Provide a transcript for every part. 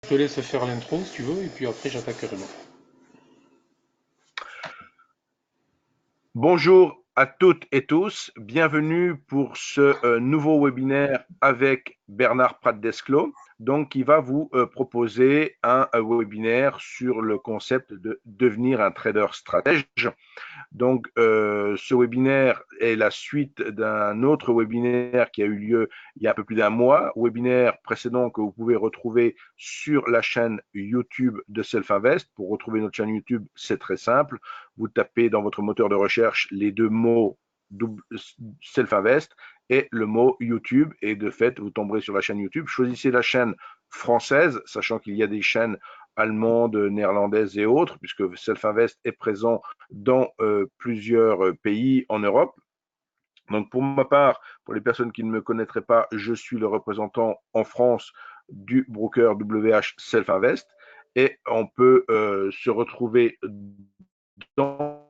te laisse faire l'intro si tu veux, et puis après j'attaquerai moi. Bonjour à toutes et tous, bienvenue pour ce nouveau webinaire avec Bernard Prat-Desclaux, donc qui va vous proposer un webinaire sur le concept de devenir un trader stratège. Donc, ce webinaire est la suite d'un autre webinaire qui a eu lieu il y a un peu plus d'un mois, webinaire précédent que vous pouvez retrouver sur la chaîne YouTube de Self-Invest. Pour retrouver notre chaîne YouTube, c'est très simple. Vous tapez dans votre moteur de recherche les deux mots Self-Invest et le mot YouTube, et de fait, vous tomberez sur la chaîne YouTube. Choisissez la chaîne française, sachant qu'il y a des chaînes allemandes, néerlandaises et autres, puisque Self-Invest est présent dans plusieurs pays en Europe. Donc pour ma part, pour les personnes qui ne me connaîtraient pas, je suis le représentant en France du broker WH Self-Invest, et on peut se retrouver dans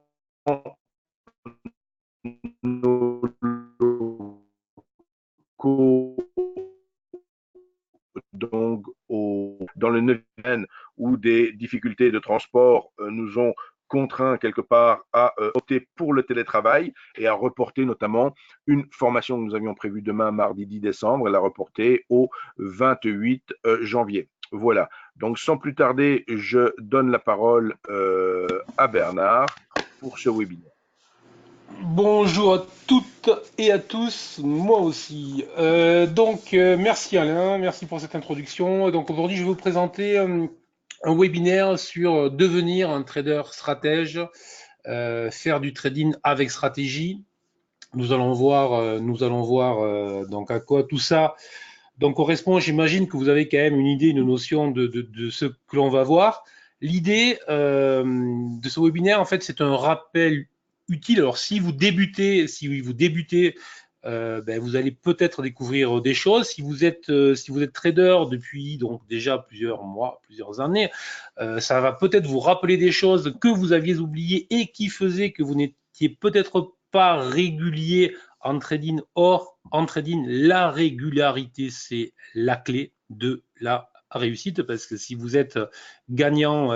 nos locaux, donc dans le 9e, où des difficultés de transport nous ont contraints quelque part à opter pour le télétravail et à reporter notamment une formation que nous avions prévue demain, mardi 10 décembre, et la reporter au 28 janvier. Voilà. Donc, sans plus tarder, je donne la parole à Bernard pour ce webinaire. Bonjour à toutes et à tous, moi aussi. Merci Alain, merci pour cette introduction. Donc aujourd'hui, je vais vous présenter un webinaire sur devenir un trader stratège, faire du trading avec stratégie. Nous allons voir donc à quoi tout ça donc correspond. J'imagine que vous avez quand même une idée, une notion de ce que l'on va voir. L'idée de ce webinaire, en fait, c'est un rappel utile. Alors, si vous débutez, vous allez peut-être découvrir des choses. Si vous êtes trader depuis donc déjà plusieurs mois, plusieurs années, ça va peut-être vous rappeler des choses que vous aviez oubliées et qui faisaient que vous n'étiez peut-être pas régulier en trading. Or, en trading, la régularité, c'est la clé de la réussite, parce que si vous êtes gagnant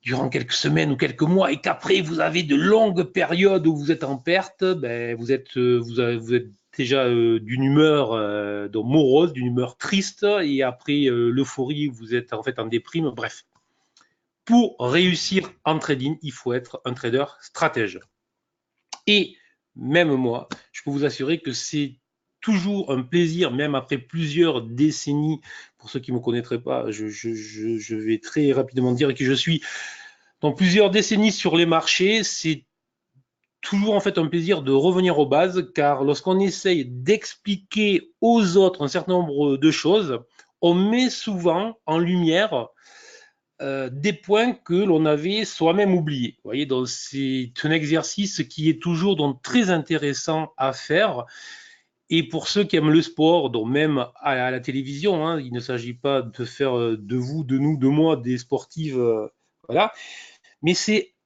durant quelques semaines ou quelques mois et qu'après vous avez de longues périodes où vous êtes en perte, vous êtes déjà d'une humeur morose, d'une humeur triste, et après l'euphorie, vous êtes en fait en déprime. Bref, pour réussir en trading, il faut être un trader stratège. Et même moi, je peux vous assurer que c'est toujours un plaisir, même après plusieurs décennies. Pour ceux qui ne me connaîtraient pas, je vais très rapidement dire que je suis dans plusieurs décennies sur les marchés. C'est toujours en fait un plaisir de revenir aux bases, car lorsqu'on essaye d'expliquer aux autres un certain nombre de choses, on met souvent en lumière des points que l'on avait soi-même oubliés. Vous voyez, donc c'est un exercice qui est toujours donc très intéressant à faire. Et pour ceux qui aiment le sport, donc même à la télévision, hein, il ne s'agit pas de faire de vous, de nous, de moi des sportives, voilà. Mais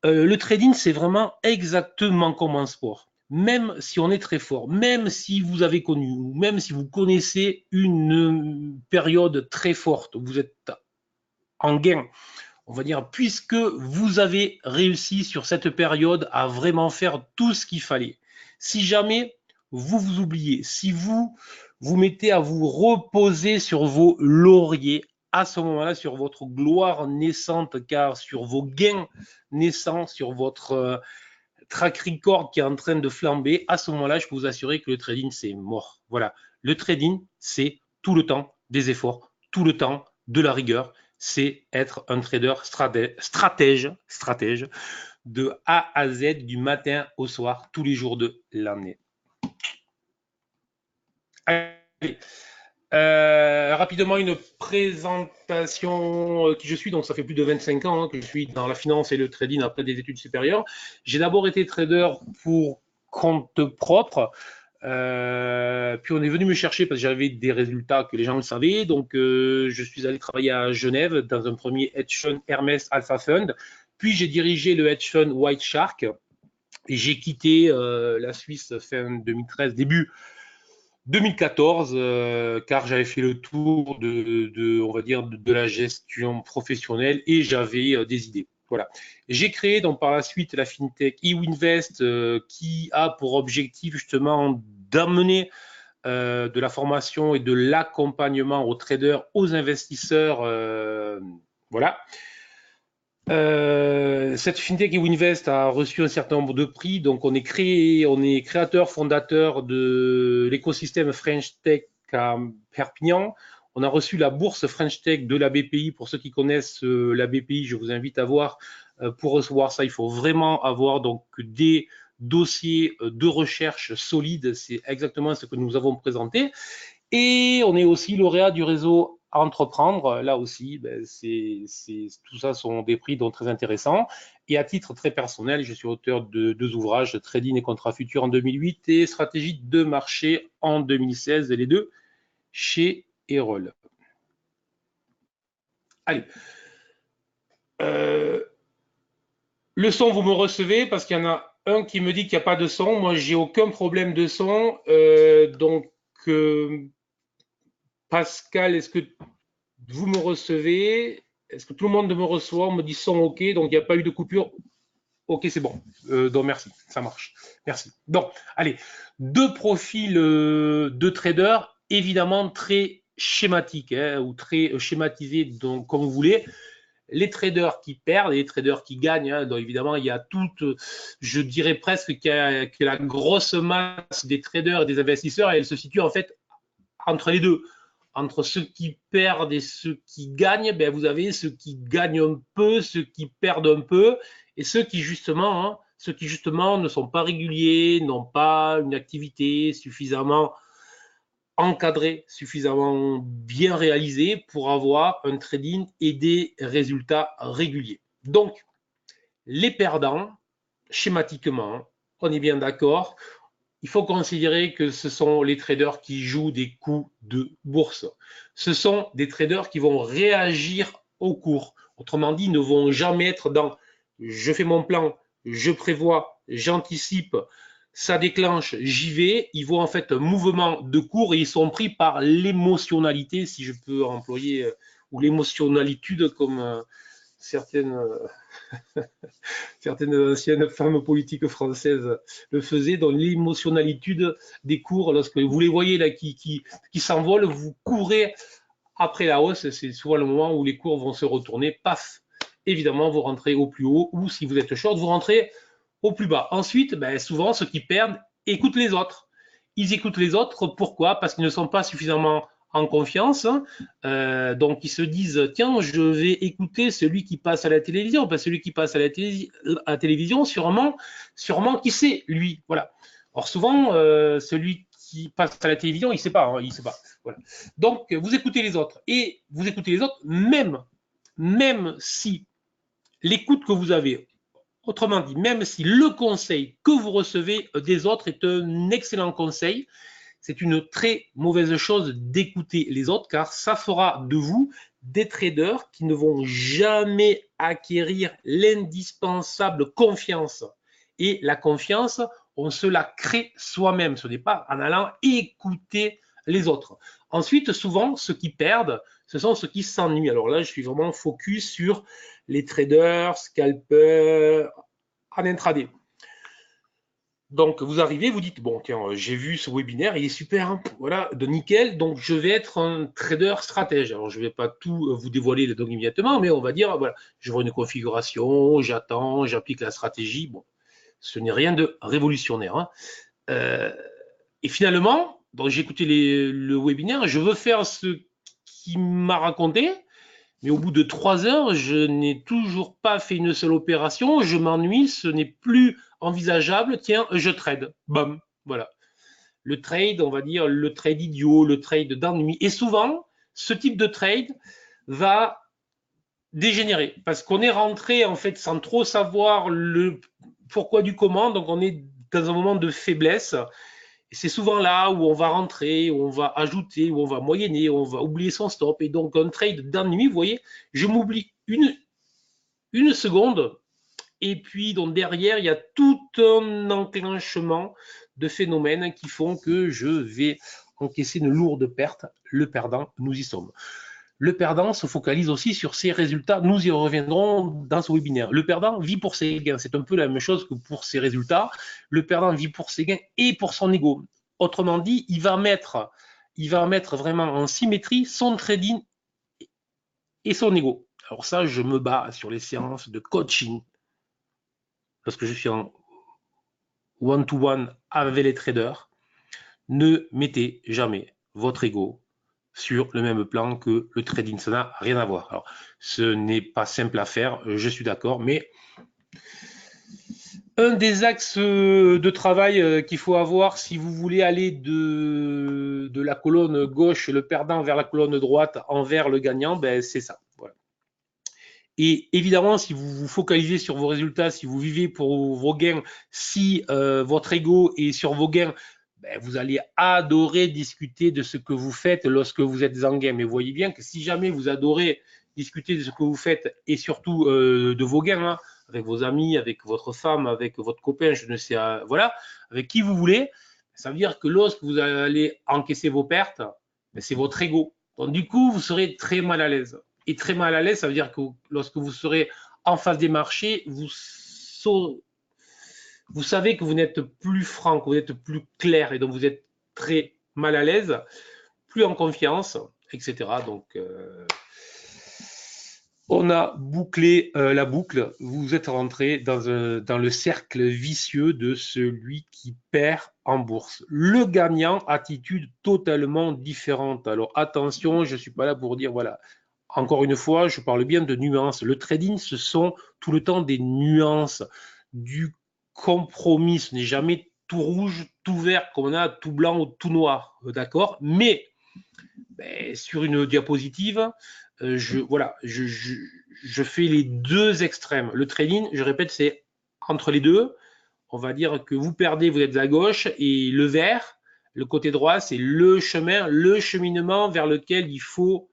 le trading, c'est vraiment exactement comme un sport. Même si on est très fort, même si vous avez connu, ou même si vous connaissez une période très forte, vous êtes en gain, on va dire, puisque vous avez réussi sur cette période à vraiment faire tout ce qu'il fallait. Si jamais vous vous oubliez, si vous vous mettez à vous reposer sur vos lauriers, à ce moment-là, sur votre gloire naissante, car sur vos gains naissants, sur votre track record qui est en train de flamber, à ce moment-là, je peux vous assurer que le trading, c'est mort. Voilà. Le trading, c'est tout le temps des efforts, tout le temps de la rigueur. C'est être un trader stratège de A à Z, du matin au soir, tous les jours de l'année. Allez. Rapidement, une présentation qui je suis. Donc, ça fait plus de 25 ans que je suis dans la finance et le trading après des études supérieures. J'ai d'abord été trader pour compte propre. Puis on est venu me chercher parce que j'avais des résultats que les gens le savaient. Donc, je suis allé travailler à Genève dans un premier hedge fund Hermès Alpha Fund. Puis, j'ai dirigé le hedge fund White Shark. Et j'ai quitté la Suisse fin 2013, début 2014, car j'avais fait le tour on va dire, de la gestion professionnelle et j'avais des idées. Voilà. J'ai créé donc par la suite la fintech eWinvest qui a pour objectif justement d'amener de la formation et de l'accompagnement aux traders, aux investisseurs. Voilà. Cette fintech eWinvest a reçu un certain nombre de prix, donc on est créateur, fondateur de l'écosystème French Tech à Perpignan. On a reçu la bourse French Tech de la BPI. Pour ceux qui connaissent la BPI, je vous invite à voir. Pour recevoir ça, il faut vraiment avoir donc des dossiers de recherche solides. C'est exactement ce que nous avons présenté. Et on est aussi lauréat du réseau à entreprendre. Là aussi, tout ça sont des prix donc très intéressants. Et à titre très personnel, je suis auteur de 2 ouvrages, Trading et contrats futurs en 2008 et Stratégie de marché en 2016, et les 2 chez Erol. Allez. Le son, vous me recevez parce qu'il y en a un qui me dit qu'il n'y a pas de son. Moi, j'ai aucun problème de son. Pascal, est-ce que vous me recevez? Est-ce que tout le monde me reçoit? On me dit son OK, donc il n'y a pas eu de coupure. OK, c'est bon. Donc merci, ça marche. Merci. Donc, allez, 2 profils de traders, évidemment très schématiques ou très schématisés, donc comme vous voulez. Les traders qui perdent et les traders qui gagnent. Hein, donc évidemment, il y a je dirais presque que la grosse masse des traders et des investisseurs, elle se situe en fait entre les deux. Entre ceux qui perdent et ceux qui gagnent, ben vous avez ceux qui gagnent un peu, ceux qui perdent un peu, et ceux qui justement ne sont pas réguliers, n'ont pas une activité suffisamment encadrée, suffisamment bien réalisée pour avoir un trading et des résultats réguliers. Donc, les perdants, schématiquement, on est bien d'accord, il faut considérer que ce sont les traders qui jouent des coups de bourse. Ce sont des traders qui vont réagir au cours. Autrement dit, ne vont jamais être dans je fais mon plan, je prévois, j'anticipe, ça déclenche, j'y vais. Ils voient en fait un mouvement de cours et ils sont pris par l'émotionnalité, si je peux employer, ou l'émotionnalitude comme certaines anciennes femmes politiques françaises le faisaient, dans l'émotionnalitude des cours. Lorsque vous les voyez là qui s'envolent, vous courez après la hausse. C'est souvent le moment où les cours vont se retourner. Paf, évidemment, vous rentrez au plus haut, ou si vous êtes short, vous rentrez au plus bas. Ensuite, souvent, ceux qui perdent écoutent les autres. Ils écoutent les autres. Pourquoi? Parce qu'ils ne sont pas suffisamment en confiance. Donc, ils se disent, tiens, je vais écouter celui qui passe à la télévision. Parce que celui qui passe à la télévision, sûrement, qui sait, lui. Voilà. Or, souvent, celui qui passe à la télévision, il ne sait pas. Hein, il sait pas. Voilà. Donc, vous écoutez les autres. Et vous écoutez les autres, même si l'écoute que vous avez, autrement dit, même si le conseil que vous recevez des autres est un excellent conseil, c'est une très mauvaise chose d'écouter les autres car ça fera de vous des traders qui ne vont jamais acquérir l'indispensable confiance. Et la confiance, on se la crée soi-même. Ce n'est pas en allant écouter les autres. Ensuite, souvent, ceux qui perdent, ce sont ceux qui s'ennuient. Alors là, je suis vraiment focus sur les traders, scalpers, en intraday. Donc, vous arrivez, vous dites, bon, tiens, j'ai vu ce webinaire, il est super, hein, voilà, de nickel, donc je vais être un trader stratège. Alors, je ne vais pas tout vous dévoiler immédiatement, mais on va dire, voilà, je vois une configuration, j'attends, j'applique la stratégie. Bon, ce n'est rien de révolutionnaire. Hein. Et finalement, j'ai écouté le webinaire, je veux faire ce qu'il m'a raconté, mais au bout de 3 heures, je n'ai toujours pas fait une seule opération, je m'ennuie, ce n'est plus envisageable, tiens, je trade. Bam, voilà. Le trade, on va dire, le trade idiot, le trade d'ennui. Et souvent, ce type de trade va dégénérer parce qu'on est rentré, en fait, sans trop savoir le pourquoi du comment, donc on est dans un moment de faiblesse. Et c'est souvent là où on va rentrer, où on va ajouter, où on va moyenner, où on va oublier son stop. Et donc, un trade d'ennui, vous voyez, je m'oublie une seconde. Et puis, donc, derrière, il y a tout un enclenchement de phénomènes qui font que je vais encaisser une lourde perte. Le perdant, nous y sommes. Le perdant se focalise aussi sur ses résultats. Nous y reviendrons dans ce webinaire. Le perdant vit pour ses gains. C'est un peu la même chose que pour ses résultats. Le perdant vit pour ses gains et pour son ego. Autrement dit, il va mettre vraiment en symétrie son trading et son ego. Alors ça, je me bats sur les séances de coaching. Lorsque je suis en one-to-one avec les traders, ne mettez jamais votre ego sur le même plan que le trading. Ça n'a rien à voir. Alors, ce n'est pas simple à faire, je suis d'accord, mais un des axes de travail qu'il faut avoir si vous voulez aller de la colonne gauche, le perdant, vers la colonne droite, envers le gagnant, ben c'est ça. Voilà. Et évidemment, si vous vous focalisez sur vos résultats, si vous vivez pour vos gains, si votre ego est sur vos gains, ben, vous allez adorer discuter de ce que vous faites lorsque vous êtes en gain. Mais vous voyez bien que si jamais vous adorez discuter de ce que vous faites et surtout de vos gains, hein, avec vos amis, avec votre femme, avec votre copain, je ne sais, voilà, avec qui vous voulez, ça veut dire que lorsque vous allez encaisser vos pertes, ben, c'est votre ego. Donc du coup, vous serez très mal à l'aise. Et très mal à l'aise, ça veut dire que lorsque vous serez en face des marchés, vous savez que vous n'êtes plus franc, que vous n'êtes plus clair, et donc vous êtes très mal à l'aise, plus en confiance, etc. Donc, on a bouclé la boucle. Vous êtes rentré dans le cercle vicieux de celui qui perd en bourse. Le gagnant, attitude totalement différente. Alors attention, je ne suis pas là pour dire, voilà, encore une fois, je parle bien de nuances. Le trading, ce sont tout le temps des nuances, du compromis. Ce n'est jamais tout rouge, tout vert, comme on a tout blanc ou tout noir, d'accord? Mais ben, sur une diapositive, je fais les deux extrêmes. Le trading, je répète, c'est entre les deux. On va dire que vous perdez, vous êtes à gauche, et le vert, le côté droit, c'est le chemin, le cheminement vers lequel il faut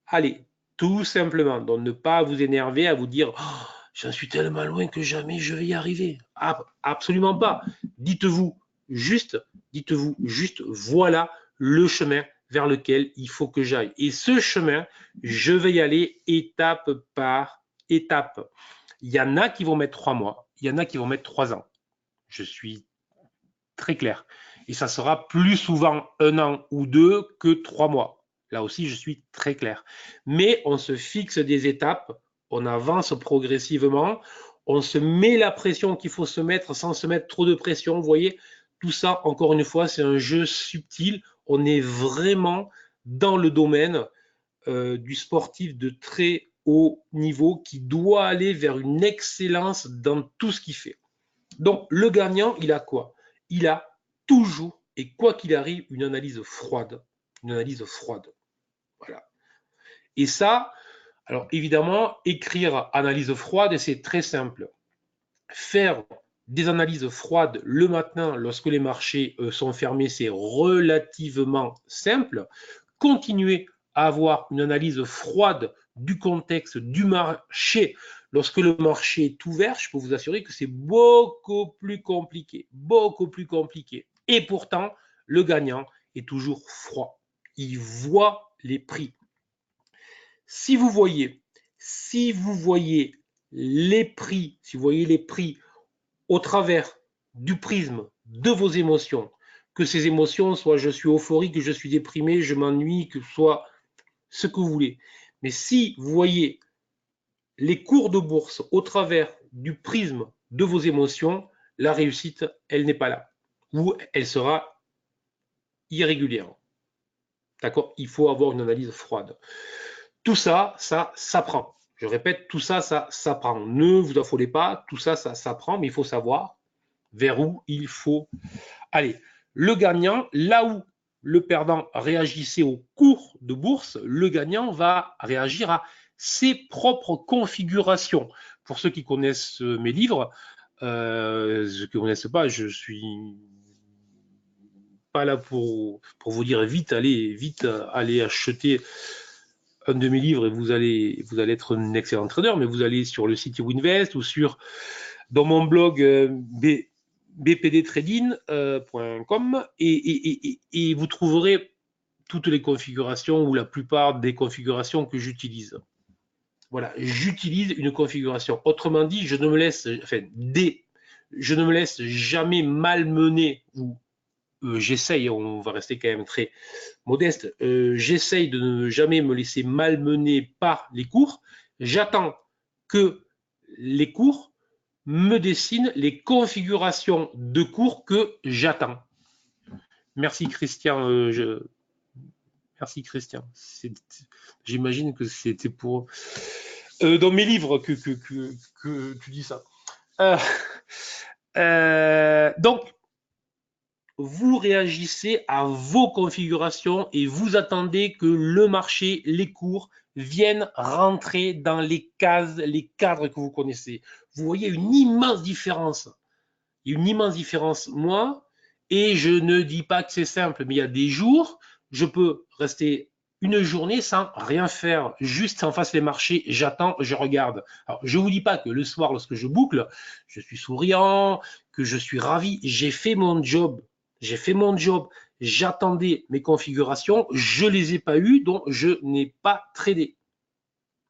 aller, tout simplement. Donc ne pas vous énerver à vous dire oh, j'en suis tellement loin que jamais je vais y arriver. Ah, absolument pas. Dites-vous juste, voilà le chemin vers lequel il faut que j'aille. Et ce chemin, je vais y aller étape par étape. Il y en a qui vont mettre 3 mois, il y en a qui vont mettre 3 ans. Je suis très clair. Et ça sera plus souvent 1 an ou 2 que 3 mois. Là aussi, je suis très clair. Mais on se fixe des étapes, on avance progressivement, on se met la pression qu'il faut se mettre sans se mettre trop de pression. Vous voyez, tout ça, encore une fois, c'est un jeu subtil. On est vraiment dans le domaine du sportif de très haut niveau qui doit aller vers une excellence dans tout ce qu'il fait. Donc, le gagnant, il a quoi? Il a toujours, et quoi qu'il arrive, une analyse froide. Une analyse froide. Voilà. Et ça, alors évidemment, écrire analyse froide, c'est très simple. Faire des analyses froides le matin lorsque les marchés sont fermés, c'est relativement simple. Continuer à avoir une analyse froide du contexte du marché lorsque le marché est ouvert, je peux vous assurer que c'est beaucoup plus compliqué, beaucoup plus compliqué. Et pourtant, le gagnant est toujours froid. Il voit les prix. Si vous voyez les prix, si vous voyez les prix au travers du prisme de vos émotions, que ces émotions soient je suis euphorique, je suis déprimé, je m'ennuie, que ce soit ce que vous voulez. Mais si vous voyez les cours de bourse au travers du prisme de vos émotions, la réussite, elle n'est pas là. Ou elle sera irrégulière. D'accord? Il faut avoir une analyse froide. Tout ça, ça s'apprend. Je répète, tout ça, ça s'apprend. Ne vous affolez pas, tout ça, ça s'apprend, mais il faut savoir vers où il faut aller. Le gagnant, là où le perdant réagissait au cours de bourse, le gagnant va réagir à ses propres configurations. Pour ceux qui connaissent mes livres, ceux qui ne connaissent pas, je suis pas là pour vous dire vite allez acheter un de mes livres et vous allez être un excellent trader, mais vous allez sur le site WinVest ou dans mon blog bpdtrading.com et vous trouverez toutes les configurations ou la plupart des configurations que j'utilise. Voilà, j'utilise une configuration. Autrement dit, je ne me laisse jamais malmener ou j'essaye, on va rester quand même très modeste, j'essaye de ne jamais me laisser malmener par les cours. J'attends que les cours me dessinent les configurations de cours que j'attends. Merci Christian. Merci Christian. J'imagine que c'était pour dans mes livres que tu dis ça. Donc, vous réagissez à vos configurations et vous attendez que le marché, les cours viennent rentrer dans les cases, les cadres que vous connaissez. Vous voyez une immense différence. Une immense différence, moi, et je ne dis pas que c'est simple, mais il y a des jours, je peux rester une journée sans rien faire, juste en face les marchés, j'attends, je regarde. Alors, je ne vous dis pas que le soir, lorsque je boucle, je suis souriant, que je suis ravi, j'ai fait mon job, j'attendais mes configurations, je ne les ai pas eues, donc je n'ai pas tradé.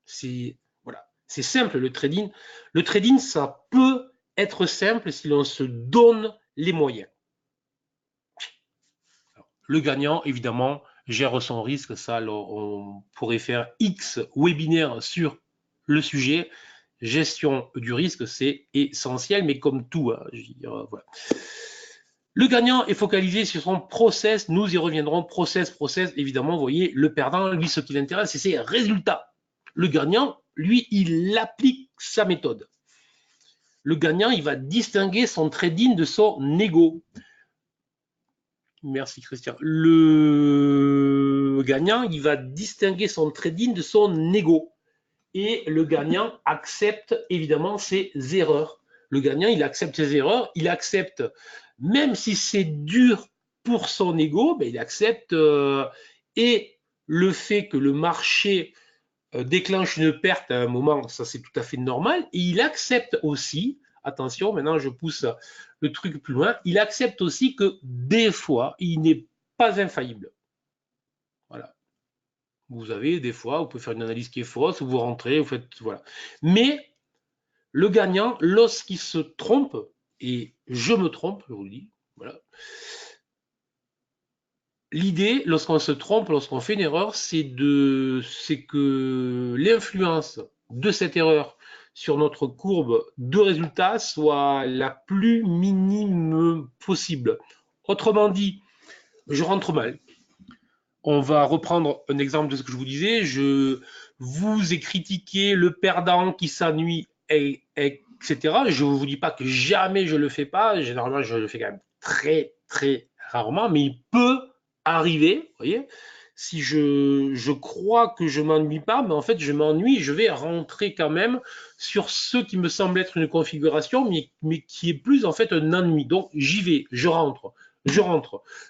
C'est voilà, c'est simple le trading. Le trading, ça peut être simple si l'on se donne les moyens. Le gagnant, évidemment, gère son risque. Ça, on pourrait faire X webinaires sur le sujet. Gestion du risque, c'est essentiel, mais comme tout, hein, je veux dire, voilà. Le gagnant est focalisé sur son process. Nous y reviendrons. Process, évidemment, vous voyez, le perdant, lui, ce qui l'intéresse, c'est ses résultats. Le gagnant, lui, il applique sa méthode. Le gagnant, il va distinguer son trading de son ego. Merci Christian. Le gagnant, il va distinguer son trading de son ego. Et le gagnant accepte évidemment ses erreurs. Le gagnant, il accepte ses erreurs, il accepte, même si c'est dur pour son ego, ben il accepte et le fait que le marché déclenche une perte à un moment, ça c'est tout à fait normal. Et il accepte aussi, attention, maintenant je pousse le truc plus loin, il accepte aussi que des fois, il n'est pas infaillible. Voilà. Vous avez des fois, vous pouvez faire une analyse qui est fausse, vous rentrez, vous faites, voilà. Mais le gagnant, lorsqu'il se trompe, et je me trompe, je vous le dis, voilà. L'idée, lorsqu'on se trompe, lorsqu'on fait une erreur, c'est que l'influence de cette erreur sur notre courbe de résultats soit la plus minime possible. Autrement dit, je rentre mal. On va reprendre un exemple de ce que je vous disais. Je vous ai critiqué le perdant qui s'ennuie, etc. Je ne vous dis pas que jamais je ne le fais pas. Généralement, je le fais quand même très, très rarement, mais il peut arriver, vous voyez, si je crois que je m'ennuie pas, mais en fait je m'ennuie, je vais rentrer quand même sur ce qui me semble être une configuration, mais qui est plus en fait un ennui. Donc j'y vais, je rentre.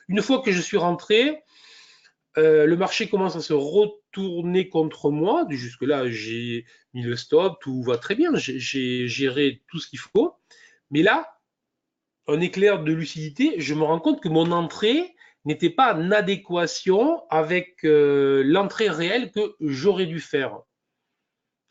Une fois que je suis rentré, le marché commence à se retourner contre moi. Jusque-là, j'ai mis le stop, tout va très bien, j'ai géré tout ce qu'il faut. Mais là, un éclair de lucidité, je me rends compte que mon entrée n'était pas en adéquation avec l'entrée réelle que j'aurais dû faire.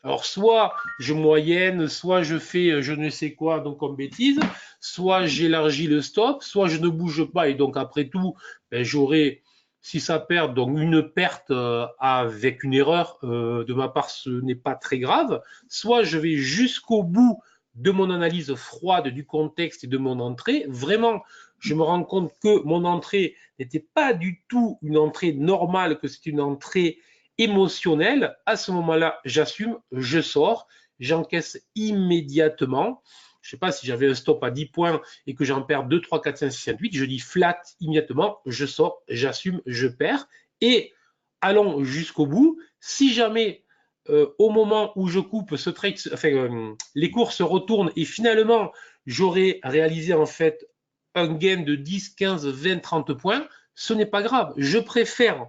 Alors, soit je moyenne, soit je fais je ne sais quoi, donc comme bêtise, soit j'élargis le stop, soit je ne bouge pas, et donc après tout, ben, j'aurai, si ça perd, donc une perte avec une erreur de ma part, ce n'est pas très grave, soit je vais jusqu'au bout de mon analyse froide du contexte et de mon entrée. Vraiment, je me rends compte que mon entrée n'était pas du tout une entrée normale, que c'est une entrée émotionnelle. À ce moment-là, j'assume, je sors, j'encaisse immédiatement. Je ne sais pas si j'avais un stop à 10 points et que j'en perds 2, 3, 4, 5, 6, 7, 8, je dis flat immédiatement, je sors, j'assume, je perds. Et allons jusqu'au bout. Si jamais au moment où je coupe ce trade, les cours se retournent et finalement j'aurais réalisé en fait un gain de 10, 15, 20, 30 points, ce n'est pas grave. Je préfère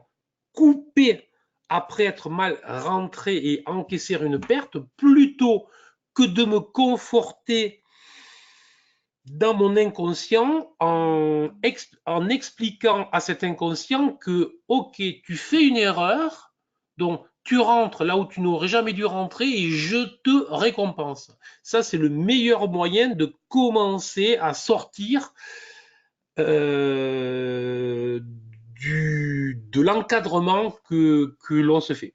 couper après être mal rentré et encaisser une perte plutôt que de me conforter dans mon inconscient en expliquant à cet inconscient que, ok, tu fais une erreur, donc tu rentres là où tu n'aurais jamais dû rentrer et je te récompense. Ça, c'est le meilleur moyen de commencer à sortir de l'encadrement que l'on se fait.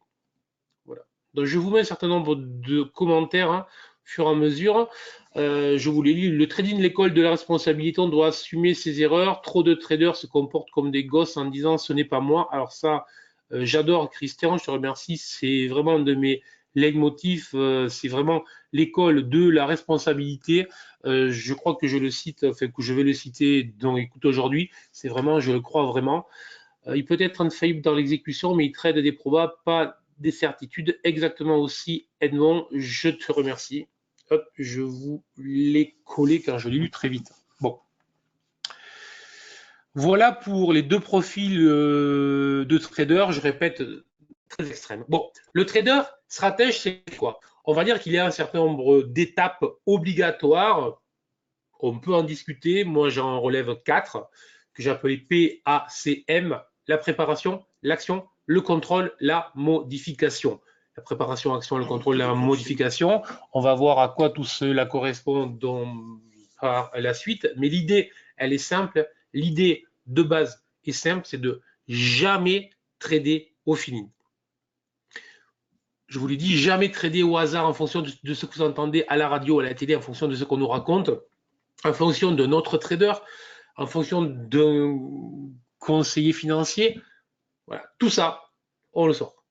Voilà. Donc, je vous mets un certain nombre de commentaires hein, au fur et à mesure. Je vous les lis. Le trading, l'école de la responsabilité, on doit assumer ses erreurs. Trop de traders se comportent comme des gosses en disant ce n'est pas moi. Alors ça, j'adore Christian, je te remercie. C'est vraiment un de mes leitmotifs. C'est vraiment l'école de la responsabilité. Je crois que je le cite, enfin que je vais le citer dans Écoute aujourd'hui. C'est vraiment, je le crois vraiment. Il peut être infaillible dans l'exécution, mais il trade des probas, pas des certitudes. Exactement aussi, Edmond, je te remercie. Hop, je vous l'ai collé car je l'ai lu très vite. Bon. Voilà pour les deux profils de traders, je répète, très extrêmes. Bon, le trader stratège, c'est quoi? On va dire qu'il y a un certain nombre d'étapes obligatoires. On peut en discuter. Moi, j'en relève 4 que j'ai appelé PACM, la préparation, l'action, le contrôle, la modification. La préparation, l'action, le contrôle, la modification. On va voir à quoi tout cela correspond par la suite. Mais l'idée, elle est simple. L'idée de base est simple, c'est de jamais trader au feeling. Je vous l'ai dit, jamais trader au hasard en fonction de ce que vous entendez à la radio, à la télé, en fonction de ce qu'on nous raconte, en fonction de notre trader, en fonction d'un conseiller financier. Voilà, tout ça, on le sort.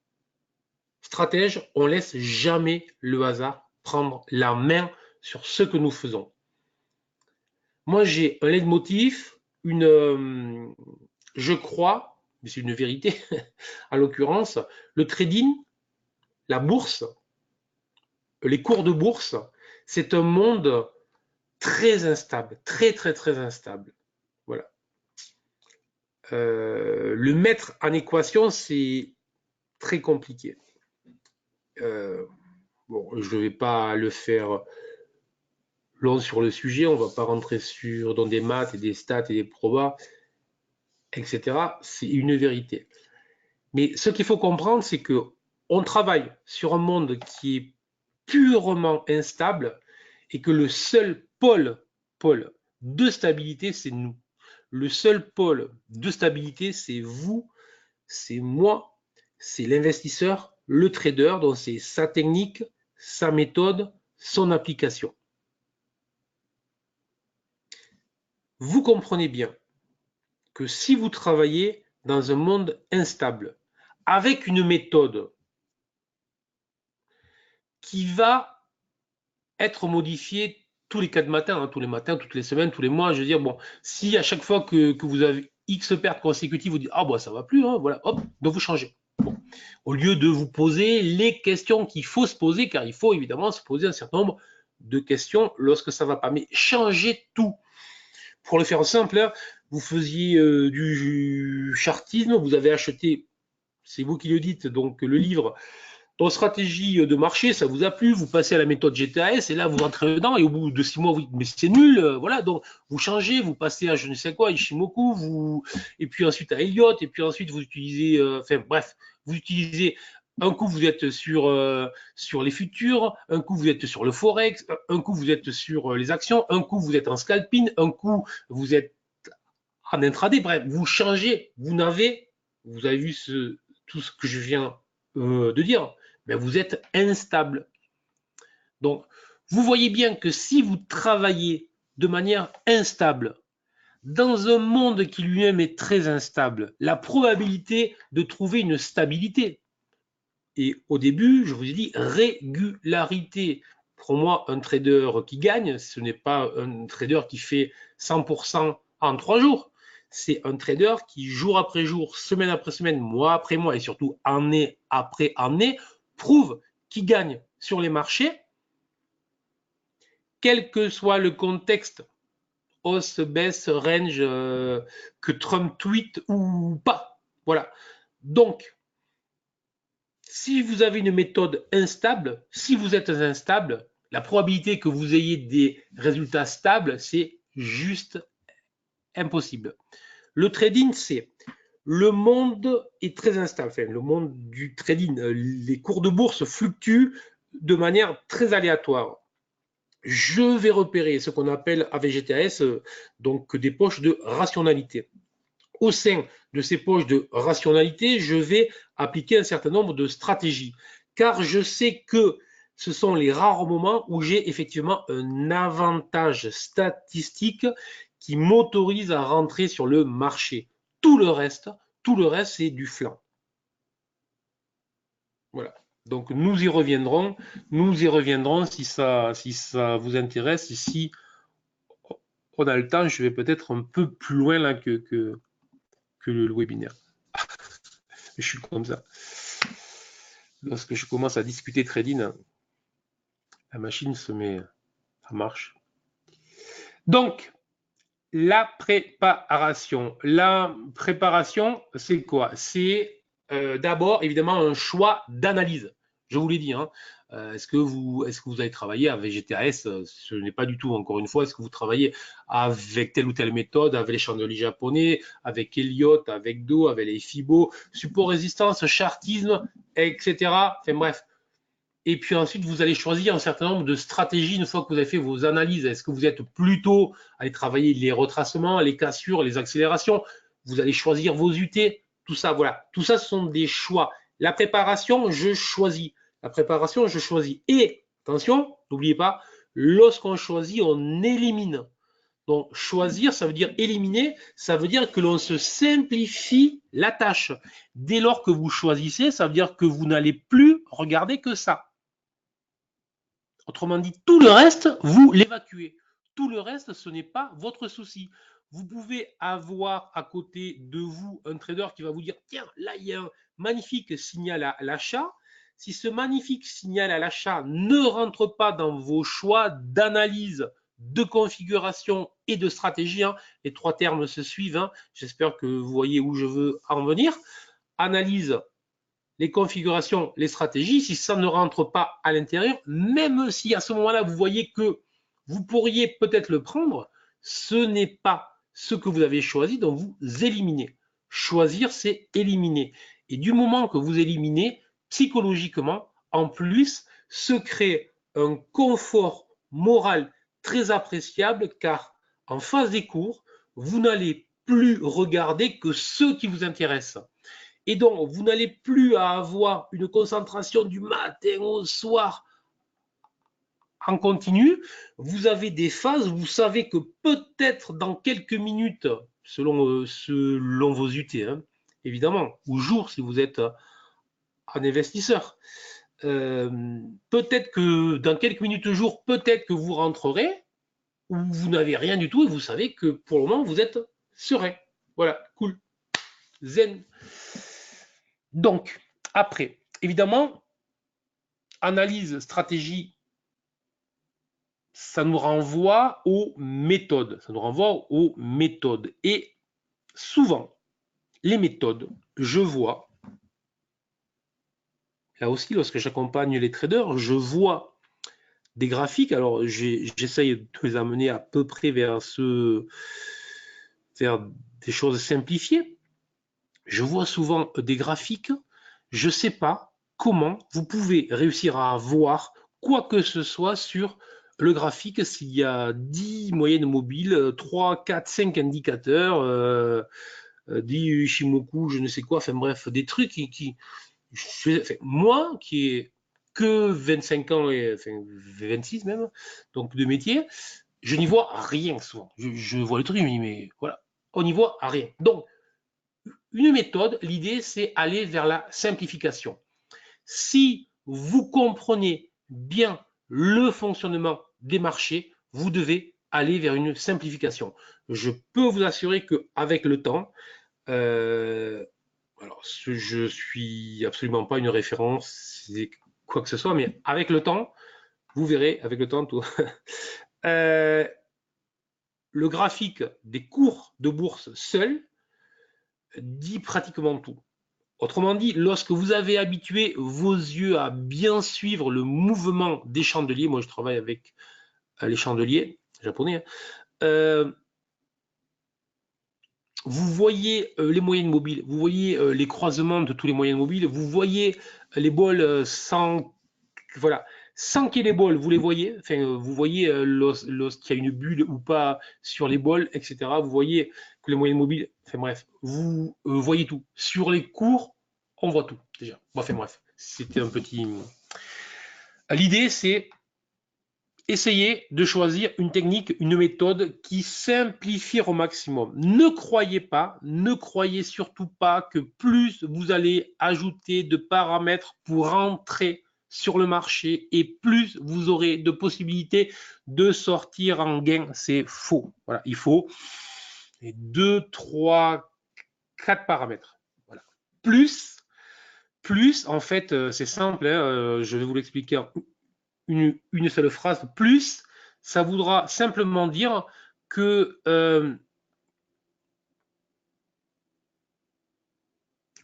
Stratège, on laisse jamais le hasard prendre la main sur ce que nous faisons. Moi, j'ai un leitmotiv, je crois, mais c'est une vérité, en l'occurrence, le trading, la bourse, les cours de bourse, c'est un monde très instable, très très très instable. Voilà. Le mettre en équation, c'est très compliqué. Bon, je ne vais pas le faire long sur le sujet, on ne va pas rentrer dans des maths et des stats et des probas, etc. C'est une vérité. Mais ce qu'il faut comprendre, c'est que on travaille sur un monde qui est purement instable et que le seul pôle de stabilité, c'est nous. Le seul pôle de stabilité, c'est vous, c'est moi, c'est l'investisseur, le trader, donc c'est sa technique, sa méthode, son application. Vous comprenez bien que si vous travaillez dans un monde instable, avec une méthode qui va être modifiée tous les 4 matins, hein, tous les matins, toutes les semaines, tous les mois, je veux dire, bon, si à chaque fois que vous avez X pertes consécutives, vous dites, ah bah ça va plus, hein, voilà, hop, donc vous changez. Bon. Au lieu de vous poser les questions qu'il faut se poser, car il faut évidemment se poser un certain nombre de questions lorsque ça ne va pas. Mais changez tout. Pour le faire simple, vous faisiez du chartisme, vous avez acheté, c'est vous qui le dites, donc le livre dans stratégie de marché, ça vous a plu, vous passez à la méthode GTAS et là vous rentrez dedans et au bout de 6 mois vous dites mais c'est nul, voilà, donc vous changez, vous passez à je ne sais quoi, Ishimoku, et puis ensuite à Elliott, et puis ensuite vous utilisez, enfin bref, vous utilisez, un coup vous êtes sur les futurs, un coup vous êtes sur le forex, un coup vous êtes sur les actions, un coup vous êtes en scalping, un coup vous êtes en intraday, bref, vous changez, vous avez vu tout ce que je viens de dire, ben vous êtes instable. Donc, vous voyez bien que si vous travaillez de manière instable, dans un monde qui lui-même est très instable, la probabilité de trouver une stabilité, et au début, je vous ai dit régularité. Pour moi, un trader qui gagne, ce n'est pas un trader qui fait 100% en 3 jours. C'est un trader qui, jour après jour, semaine après semaine, mois après mois, et surtout année après année, prouve qu'il gagne sur les marchés, quel que soit le contexte, hausse, baisse, range, que Trump tweet ou pas. Voilà. Donc, si vous avez une méthode instable, si vous êtes instable, la probabilité que vous ayez des résultats stables, c'est juste impossible. Le trading, c'est le monde est très instable. Enfin, le monde du trading, les cours de bourse fluctuent de manière très aléatoire. Je vais repérer ce qu'on appelle avec GTS, donc des poches de rationalité. Au sein de ces poches de rationalité, je vais appliquer un certain nombre de stratégies, car je sais que ce sont les rares moments où j'ai effectivement un avantage statistique qui m'autorise à rentrer sur le marché. Tout le reste, c'est du flanc. Voilà. Donc nous y reviendrons si ça vous intéresse. Si on a le temps, je vais peut-être un peu plus loin là que le webinaire. Je suis comme ça. Lorsque je commence à discuter trading, la machine se met en marche. Donc, la préparation. La préparation, c'est quoi? C'est d'abord, évidemment, un choix d'analyse. Je vous l'ai dit, hein. Est-ce que vous avez travaillé avec GTAS? Ce n'est pas du tout, encore une fois. Est-ce que vous travaillez avec telle ou telle méthode, avec les chandeliers japonais, avec Elliott, avec Do, avec les Fibo, support résistance, chartisme, etc. Enfin bref. Et puis ensuite, vous allez choisir un certain nombre de stratégies une fois que vous avez fait vos analyses. Est-ce que vous êtes plutôt à aller travailler les retracements, les cassures, les accélérations? Vous allez choisir vos UT, tout ça, voilà. Tout ça, ce sont des choix. La préparation, je choisis. La préparation, je choisis. Et, attention, n'oubliez pas, lorsqu'on choisit, on élimine. Donc, choisir, ça veut dire éliminer, ça veut dire que l'on se simplifie la tâche. Dès lors que vous choisissez, ça veut dire que vous n'allez plus regarder que ça. Autrement dit, tout le reste, vous l'évacuez. Tout le reste, ce n'est pas votre souci. Vous pouvez avoir à côté de vous un trader qui va vous dire, tiens, là, il y a un magnifique signal à l'achat. Si ce magnifique signal à l'achat ne rentre pas dans vos choix d'analyse, de configuration et de stratégie, hein, les trois termes se suivent, hein, j'espère que vous voyez où je veux en venir. Analyse, les configurations, les stratégies, si ça ne rentre pas à l'intérieur, même si à ce moment-là, vous voyez que vous pourriez peut-être le prendre, ce n'est pas ce que vous avez choisi, donc vous éliminez. Choisir, c'est éliminer. Et du moment que vous éliminez, psychologiquement, en plus, se crée un confort moral très appréciable, car en phase des cours, vous n'allez plus regarder que ceux qui vous intéressent. Et donc, vous n'allez plus avoir une concentration du matin au soir en continu. Vous avez des phases, vous savez que peut-être dans quelques minutes, selon vos UT, hein, évidemment, ou jours si vous êtes un investisseur, peut-être que dans quelques minutes jour, peut-être que vous rentrerez, ou vous n'avez rien du tout et vous savez que pour le moment, vous êtes serein. Voilà, cool, zen. Donc, après, évidemment, analyse, stratégie, ça nous renvoie aux méthodes. Ça nous renvoie aux méthodes. Et souvent, les méthodes, je vois, là aussi, lorsque j'accompagne les traders, je vois des graphiques. Alors, j'essaye de les amener à peu près vers des choses simplifiées. Je vois souvent des graphiques. Je ne sais pas comment vous pouvez réussir à voir quoi que ce soit sur le graphique s'il y a 10 moyennes mobiles, 3, 4, 5 indicateurs, 10 Shimoku, je ne sais quoi, enfin bref, des trucs moi qui ai que 25 ans, et enfin 26 même, donc de métier, je n'y vois rien souvent. Je vois le truc, mais voilà, on n'y voit rien. Donc, une méthode, l'idée, c'est aller vers la simplification. Si vous comprenez bien le fonctionnement des marchés, vous devez aller vers une simplification. Je peux vous assurer qu'avec le temps, alors je suis absolument pas une référence, quoi que ce soit, mais avec le temps, vous verrez, avec le temps, tout. Le graphique des cours de bourse seul dit pratiquement tout. Autrement dit, lorsque vous avez habitué vos yeux à bien suivre le mouvement des chandeliers, moi je travaille avec les chandeliers japonais, vous voyez les moyennes mobiles, vous voyez les croisements de tous les moyennes mobiles, vous voyez les bols sans, voilà, sans qu'il y ait les bols, vous les voyez, enfin, vous voyez lorsqu'il y a une bulle ou pas sur les bols, etc. Vous voyez que les moyennes mobiles, enfin bref, vous voyez tout. Sur les cours, on voit tout déjà. Bon, enfin bref, c'était un petit. L'idée, c'est essayez de choisir une technique, une méthode qui simplifie au maximum. Ne croyez surtout pas que plus vous allez ajouter de paramètres pour entrer sur le marché et plus vous aurez de possibilités de sortir en gain. C'est faux. Voilà, il faut 2, 3, 4 paramètres. Voilà. Plus, en fait, c'est simple, hein, je vais vous l'expliquer en une seule phrase. Plus, ça voudra simplement dire que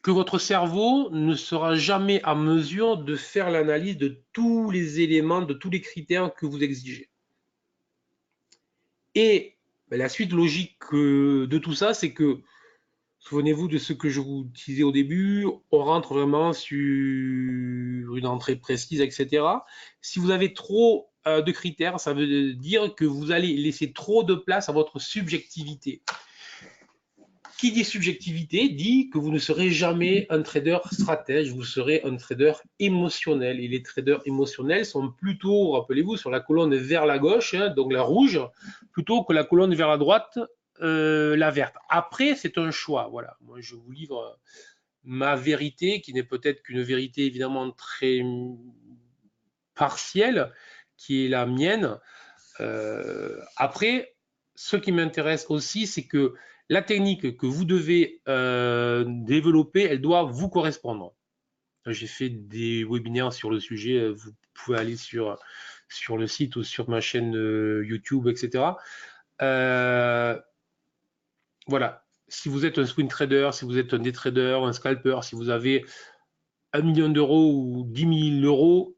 votre cerveau ne sera jamais en mesure de faire l'analyse de tous les éléments, de tous les critères que vous exigez. Et la suite logique de tout ça, c'est que, souvenez-vous de ce que je vous disais au début, on rentre vraiment sur une entrée précise, etc. Si vous avez trop de critères, ça veut dire que vous allez laisser trop de place à votre subjectivité. Qui dit subjectivité dit que vous ne serez jamais un trader stratège, vous serez un trader émotionnel. Et les traders émotionnels sont plutôt, rappelez-vous, sur la colonne vers la gauche, hein, donc la rouge, plutôt que la colonne vers la droite, la verte. Après, c'est un choix. Voilà, moi je vous livre ma vérité, qui n'est peut-être qu'une vérité évidemment très partielle, qui est la mienne. Après, ce qui m'intéresse aussi, c'est que la technique que vous devez développer, elle doit vous correspondre. J'ai fait des webinaires sur le sujet, vous pouvez aller sur le site ou sur ma chaîne YouTube, etc. Voilà, si vous êtes un swing trader, si vous êtes un day trader, un scalper, si vous avez 1 million d'euros ou 10 000 euros,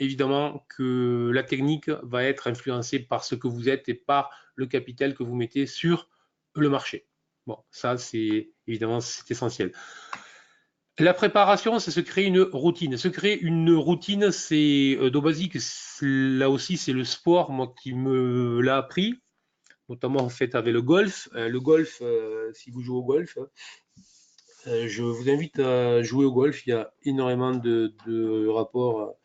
évidemment que la technique va être influencée par ce que vous êtes et par le capital que vous mettez sur le marché. Bon, ça, c'est évidemment, c'est essentiel. La préparation, c'est se créer une routine. Se créer une routine, c'est de basique. Là aussi, c'est le sport, moi, qui me l'a appris, notamment en fait avec le golf. Le golf, si vous jouez au golf, je vous invite à jouer au golf. Il y a énormément de rapports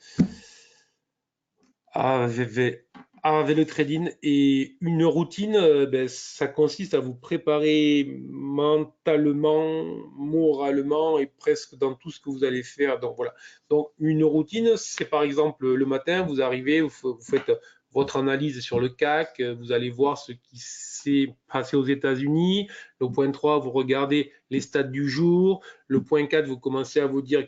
avec le trading. Et une routine, ça consiste à vous préparer mentalement, moralement et presque dans tout ce que vous allez faire. Donc voilà. Donc une routine, c'est par exemple le matin, vous arrivez, vous faites votre analyse sur le CAC, vous allez voir ce qui s'est passé aux États-Unis. Le point 3, vous regardez les stats du jour. Le point 4, vous commencez à vous dire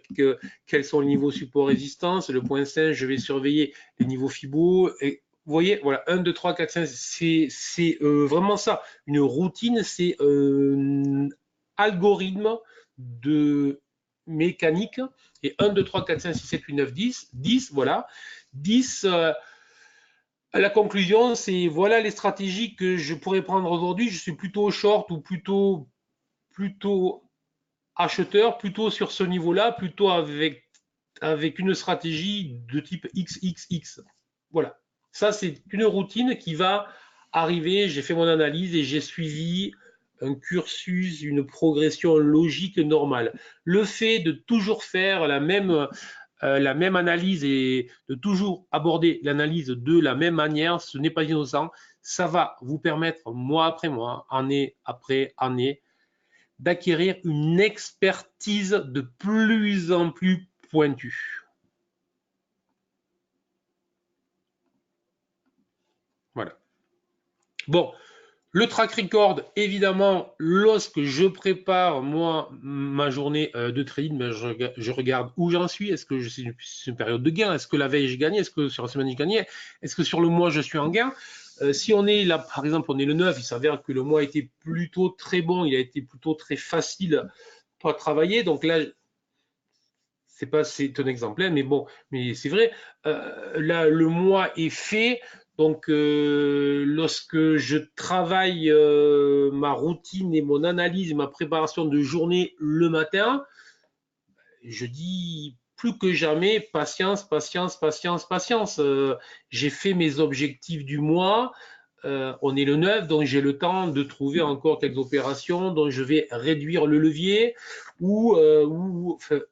quels sont les niveaux support-résistance. Le point 5, je vais surveiller les niveaux FIBO. Et vous voyez, voilà, 1, 2, 3, 4, 5, c'est vraiment ça. Une routine, c'est un algorithme de mécanique. Et 1, 2, 3, 4, 5, 6, 7, 8, 9, 10. 10, voilà. 10, la conclusion, c'est voilà les stratégies que je pourrais prendre aujourd'hui. Je suis plutôt short ou plutôt acheteur, plutôt sur ce niveau-là, plutôt avec une stratégie de type XXX. Voilà. Ça, c'est une routine qui va arriver. J'ai fait mon analyse et j'ai suivi un cursus, une progression logique normale. Le fait de toujours faire la même analyse et de toujours aborder l'analyse de la même manière, ce n'est pas innocent. Ça va vous permettre, mois après mois, année après année, d'acquérir une expertise de plus en plus pointue. Voilà. Bon, le track record, évidemment, lorsque je prépare, moi, ma journée de trading, ben, je regarde où j'en suis. Est-ce que c'est une période de gain? Est-ce que la veille, j'ai gagné? Est-ce que sur la semaine, j'ai gagné? Est-ce que sur le mois, je suis en gain? Si on est là, par exemple, on est le 9, il s'avère que le mois a été plutôt très bon, il a été plutôt très facile pour travailler. Donc là, c'est un exemplaire, mais bon, mais c'est vrai. Là, le mois est fait. Donc, lorsque je travaille ma routine et mon analyse, ma préparation de journée le matin, je dis plus que jamais patience, patience, patience, patience. J'ai fait mes objectifs du mois. On est le 9, donc j'ai le temps de trouver encore quelques opérations dont je vais réduire le levier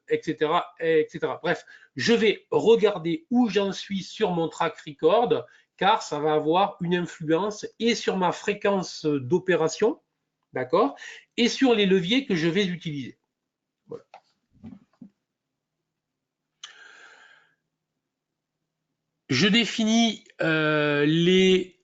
etc., etc. Bref, je vais regarder où j'en suis sur mon track record car ça va avoir une influence et sur ma fréquence d'opération, d'accord, et sur les leviers que je vais utiliser. Voilà. Je définis les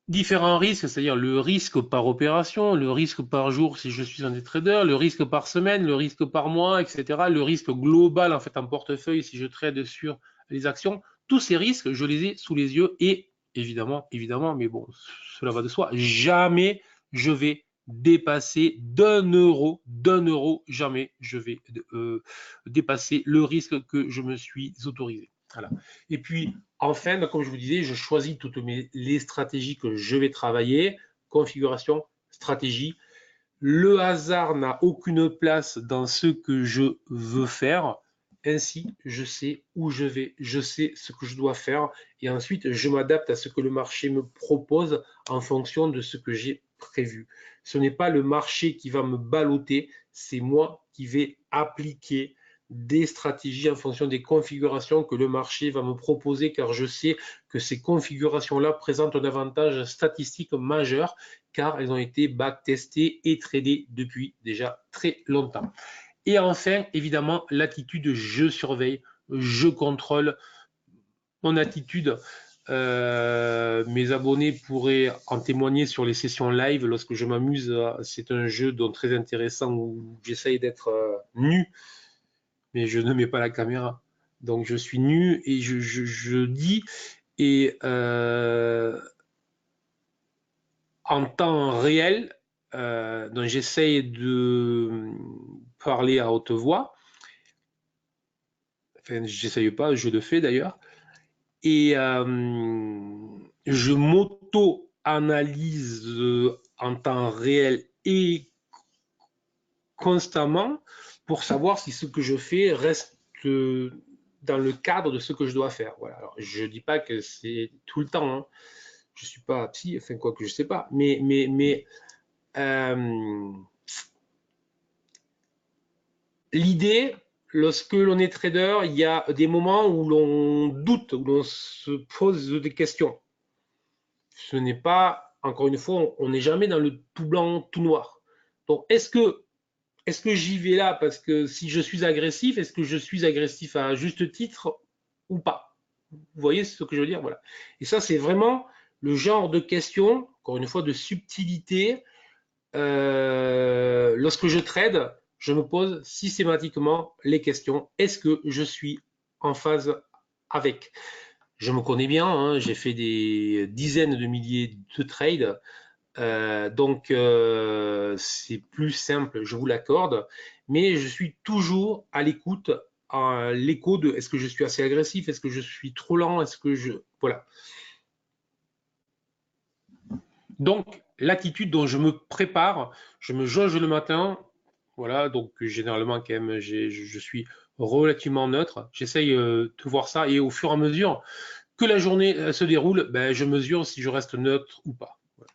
différents risques, c'est-à-dire le risque par opération, le risque par jour si je suis un des traders, le risque par semaine, le risque par mois, etc. Le risque global en fait en portefeuille si je trade sur les actions. Tous ces risques, je les ai sous les yeux et évidemment, mais bon, cela va de soi, jamais je vais dépasser d'un euro, jamais je vais dépasser le risque que je me suis autorisé. Voilà. Et puis, enfin, comme je vous disais, je choisis toutes les stratégies que je vais travailler, configuration, stratégie. Le hasard n'a aucune place dans ce que je veux faire. Ainsi, je sais où je vais, je sais ce que je dois faire et ensuite, je m'adapte à ce que le marché me propose en fonction de ce que j'ai prévu. Ce n'est pas le marché qui va me balloter, c'est moi qui vais appliquer des stratégies en fonction des configurations que le marché va me proposer car je sais que ces configurations-là présentent un avantage statistique majeur car elles ont été backtestées et tradées depuis déjà très longtemps. Et enfin, évidemment, l'attitude je surveille, je contrôle mon attitude. Mes abonnés pourraient en témoigner sur les sessions live lorsque je m'amuse. C'est un jeu donc très intéressant où j'essaye d'être nu, mais je ne mets pas la caméra. Donc je suis nu et je dis et en temps réel, donc j'essaye de parler à haute voix. Enfin, j'essaye pas, je le fais d'ailleurs. Et je m'auto-analyse en temps réel et constamment pour savoir si ce que je fais reste dans le cadre de ce que je dois faire. Voilà. Alors, je ne dis pas que c'est tout le temps. Hein. Je ne suis pas psy, enfin quoi que je ne sais pas. Mais l'idée, lorsque l'on est trader, il y a des moments où l'on doute, où l'on se pose des questions. Ce n'est pas, encore une fois, on n'est jamais dans le tout blanc, tout noir. Donc, est-ce que j'y vais là parce que si je suis agressif, est-ce que je suis agressif à juste titre ou pas? Vous voyez ce que je veux dire? Voilà. Et ça, c'est vraiment le genre de question, encore une fois, de subtilité. Lorsque je trade, je me pose systématiquement les questions. Est-ce que je suis en phase avec? Je me connais bien, hein, j'ai fait des dizaines de milliers de trades. Donc, c'est plus simple, je vous l'accorde, mais je suis toujours à l'écoute, à l'écho de est-ce que je suis assez agressif, est-ce que je suis trop lent, est-ce que je... Voilà. Donc, l'attitude dont je me prépare, je me jauge le matin, voilà, donc généralement quand même, je suis relativement neutre, j'essaye de voir ça et au fur et à mesure que la journée se déroule, ben, je mesure si je reste neutre ou pas. Voilà.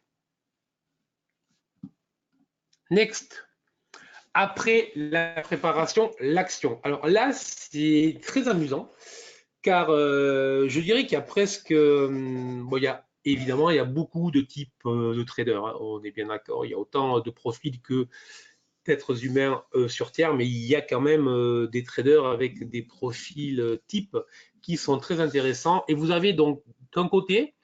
Next. Après la préparation, l'action. Alors là, c'est très amusant, car je dirais qu'il y a presque, bon, évidemment, il y a beaucoup de types de traders, hein, on est bien d'accord, il y a autant de profils que d'êtres humains sur Terre, mais il y a quand même des traders avec des profils types qui sont très intéressants. Et vous avez donc d'un côté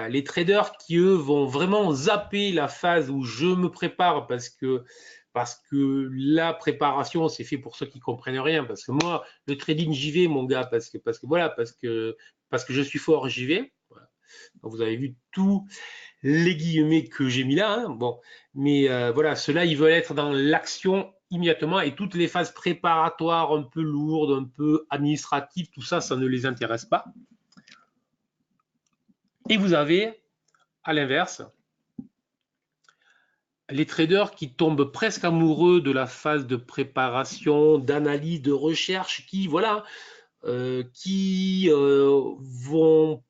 les traders qui, eux, vont vraiment zapper la phase où je me prépare parce que la préparation, c'est fait pour ceux qui comprennent rien. Parce que moi, le trading, j'y vais, mon gars, parce que je suis fort, j'y vais. Voilà. Donc, vous avez vu tous les guillemets que j'ai mis là. Hein. Bon, mais voilà, ceux-là, ils veulent être dans l'action immédiatement et toutes les phases préparatoires un peu lourdes, un peu administratives, tout ça, ça ne les intéresse pas. Et vous avez, à l'inverse, les traders qui tombent presque amoureux de la phase de préparation, d'analyse, de recherche, qui, voilà, vont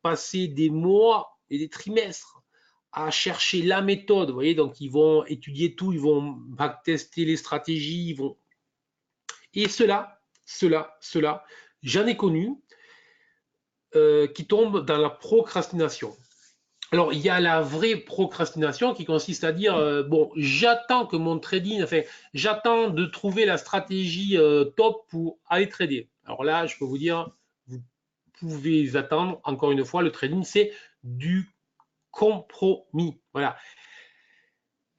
passer des mois et des trimestres à chercher la méthode. Vous voyez, donc ils vont étudier tout, ils vont backtester les stratégies, ils vont... Et cela, j'en ai connu qui tombent dans la procrastination. Alors, il y a la vraie procrastination qui consiste à dire, bon, j'attends que mon trading, enfin, j'attends de trouver la stratégie top pour aller trader. Alors là, je peux vous dire, vous pouvez attendre, encore une fois, le trading, c'est du compromis. Voilà.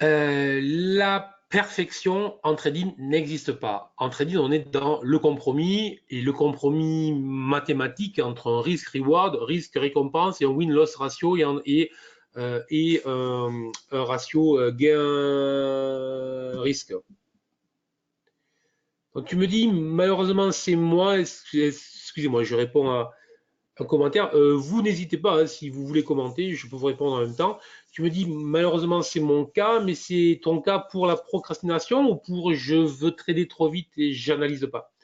La perfection en trading n'existe pas. En trading, on est dans le compromis et le compromis mathématique entre un risque-reward, risque-récompense et un win-loss ratio et un ratio gain-risque. Donc tu me dis, malheureusement, c'est moi, excusez-moi, je réponds à un commentaire. Vous n'hésitez pas, hein, si vous voulez commenter, je peux vous répondre en même temps. Tu me dis, malheureusement, c'est mon cas, mais c'est ton cas pour la procrastination ou pour je veux trader trop vite et j'analyse pas.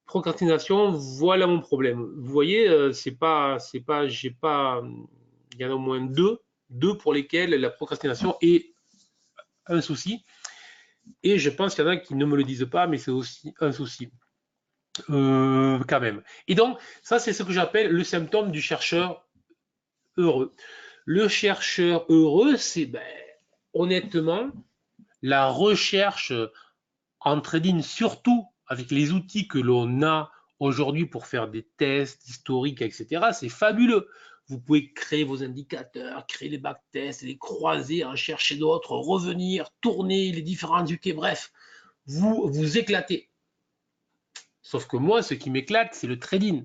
Procrastination, voilà mon problème. Vous voyez, j'ai pas, il y en a au moins deux pour lesquels la procrastination est un souci. Et je pense qu'il y en a qui ne me le disent pas, mais c'est aussi un souci. Quand même. Et donc, ça, c'est ce que j'appelle le symptôme du chercheur heureux. Le chercheur heureux, c'est honnêtement la recherche en trading, surtout avec les outils que l'on a aujourd'hui pour faire des tests historiques, etc. C'est fabuleux. Vous pouvez créer vos indicateurs, créer les backtests, les croiser, en chercher d'autres, revenir, tourner les différentes unités, bref, vous éclatez. Sauf que moi, ce qui m'éclate, c'est le trading.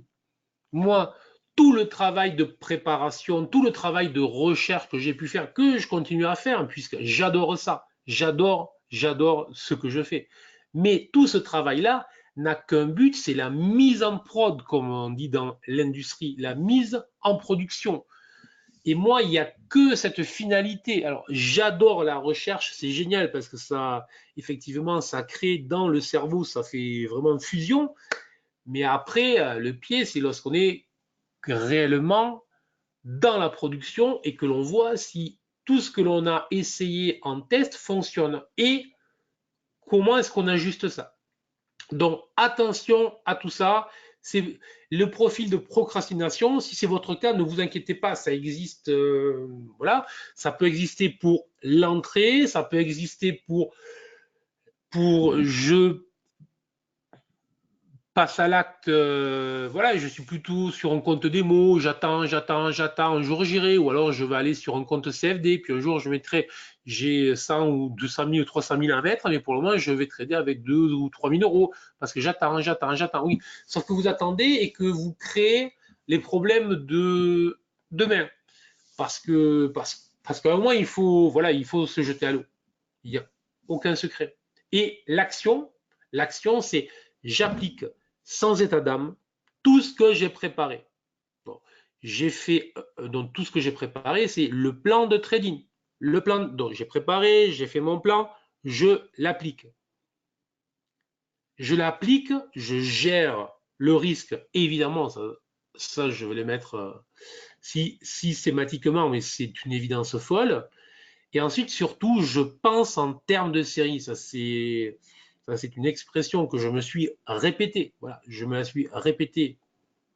Moi, tout le travail de préparation, tout le travail de recherche que j'ai pu faire, que je continue à faire, puisque j'adore ça. J'adore ce que je fais. Mais tout ce travail-là n'a qu'un but, c'est la mise en prod, comme on dit dans l'industrie, la mise en production. Et moi, il n'y a que cette finalité. Alors, j'adore la recherche, c'est génial parce que ça, effectivement, ça crée dans le cerveau, ça fait vraiment une fusion. Mais après, le pied, c'est lorsqu'on est réellement dans la production et que l'on voit si tout ce que l'on a essayé en test fonctionne et comment est-ce qu'on ajuste ça. Donc attention à tout ça. C'est le profil de procrastination. Si c'est votre cas, ne vous inquiétez pas, ça existe. Voilà, ça peut exister pour l'entrée, ça peut exister pour je passe à l'acte, voilà, je suis plutôt sur un compte démo, j'attends, un jour j'irai, ou alors je vais aller sur un compte CFD, puis un jour je mettrai, j'ai 100 ou 200 000 ou 300 000 à mettre, mais pour le moment je vais trader avec 2 ou 3 000 euros, parce que j'attends, oui. Sauf que vous attendez et que vous créez les problèmes de demain, parce qu'à un moment il faut, voilà, il faut se jeter à l'eau. Il n'y a aucun secret. Et l'action, c'est j'applique sans état d'âme tout ce que j'ai préparé. Bon, j'ai fait, donc tout ce que j'ai préparé, c'est le plan de trading. Le plan, donc j'ai préparé, j'ai fait mon plan, je l'applique. Je l'applique, je gère le risque, évidemment, ça je vais les mettre systématiquement, mais c'est une évidence folle. Et ensuite, surtout, je pense en termes de série. Ça, c'est une expression que je me suis répétée. Voilà, je me la suis répétée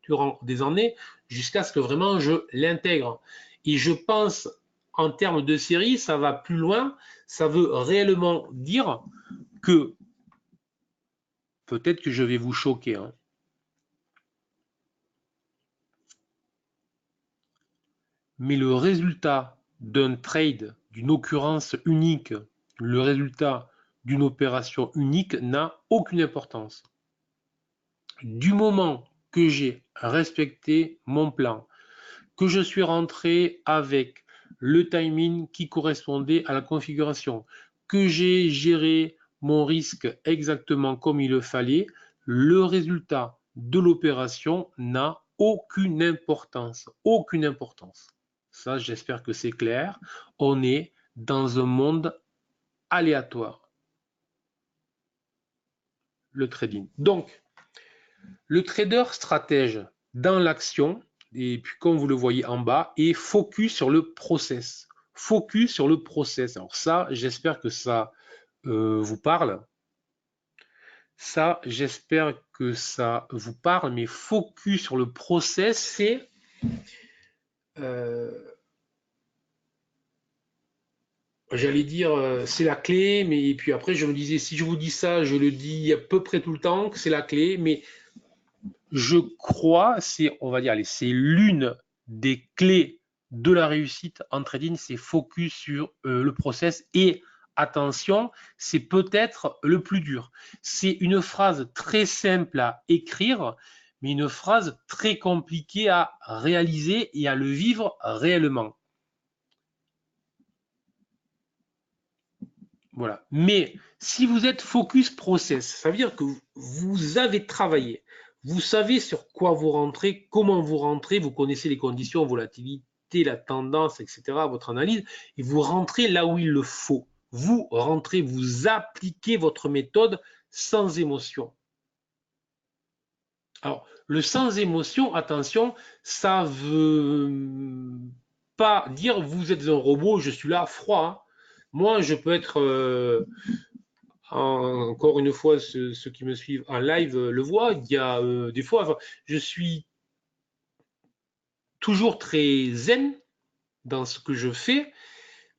durant des années jusqu'à ce que vraiment je l'intègre. Et je pense en termes de série, ça va plus loin. Ça veut réellement dire que peut-être que je vais vous choquer, hein, mais le résultat d'un trade, d'une occurrence unique, le résultat d'une opération unique n'a aucune importance. Du moment que j'ai respecté mon plan, que je suis rentré avec le timing qui correspondait à la configuration, que j'ai géré mon risque exactement comme il le fallait, le résultat de l'opération n'a aucune importance. Aucune importance. Ça, j'espère que c'est clair. On est dans un monde aléatoire, le trading. Donc, le trader stratège dans l'action, et puis comme vous le voyez en bas, est focus sur le process. Focus sur le process. Alors ça, j'espère que ça vous parle. Ça, j'espère que ça vous parle, mais focus sur le process, c'est j'allais dire, c'est la clé, mais puis après, je me disais, si je vous dis ça, je le dis à peu près tout le temps, que c'est la clé, mais je crois, on va dire, c'est l'une des clés de la réussite en trading, c'est focus sur le process et attention, c'est peut-être le plus dur. C'est une phrase très simple à écrire, mais une phrase très compliquée à réaliser et à le vivre réellement. Voilà. Mais si vous êtes focus process, ça veut dire que vous avez travaillé, vous savez sur quoi vous rentrez, comment vous rentrez, vous connaissez les conditions, volatilité, la tendance, etc., votre analyse, et vous rentrez là où il le faut. Vous rentrez, vous appliquez votre méthode sans émotion. Alors, le sans émotion, attention, ça veut pas dire vous êtes un robot, je suis là froid. Hein. Moi, je peux être encore une fois, ceux qui me suivent en live le voient. Il y a des fois, enfin, je suis toujours très zen dans ce que je fais,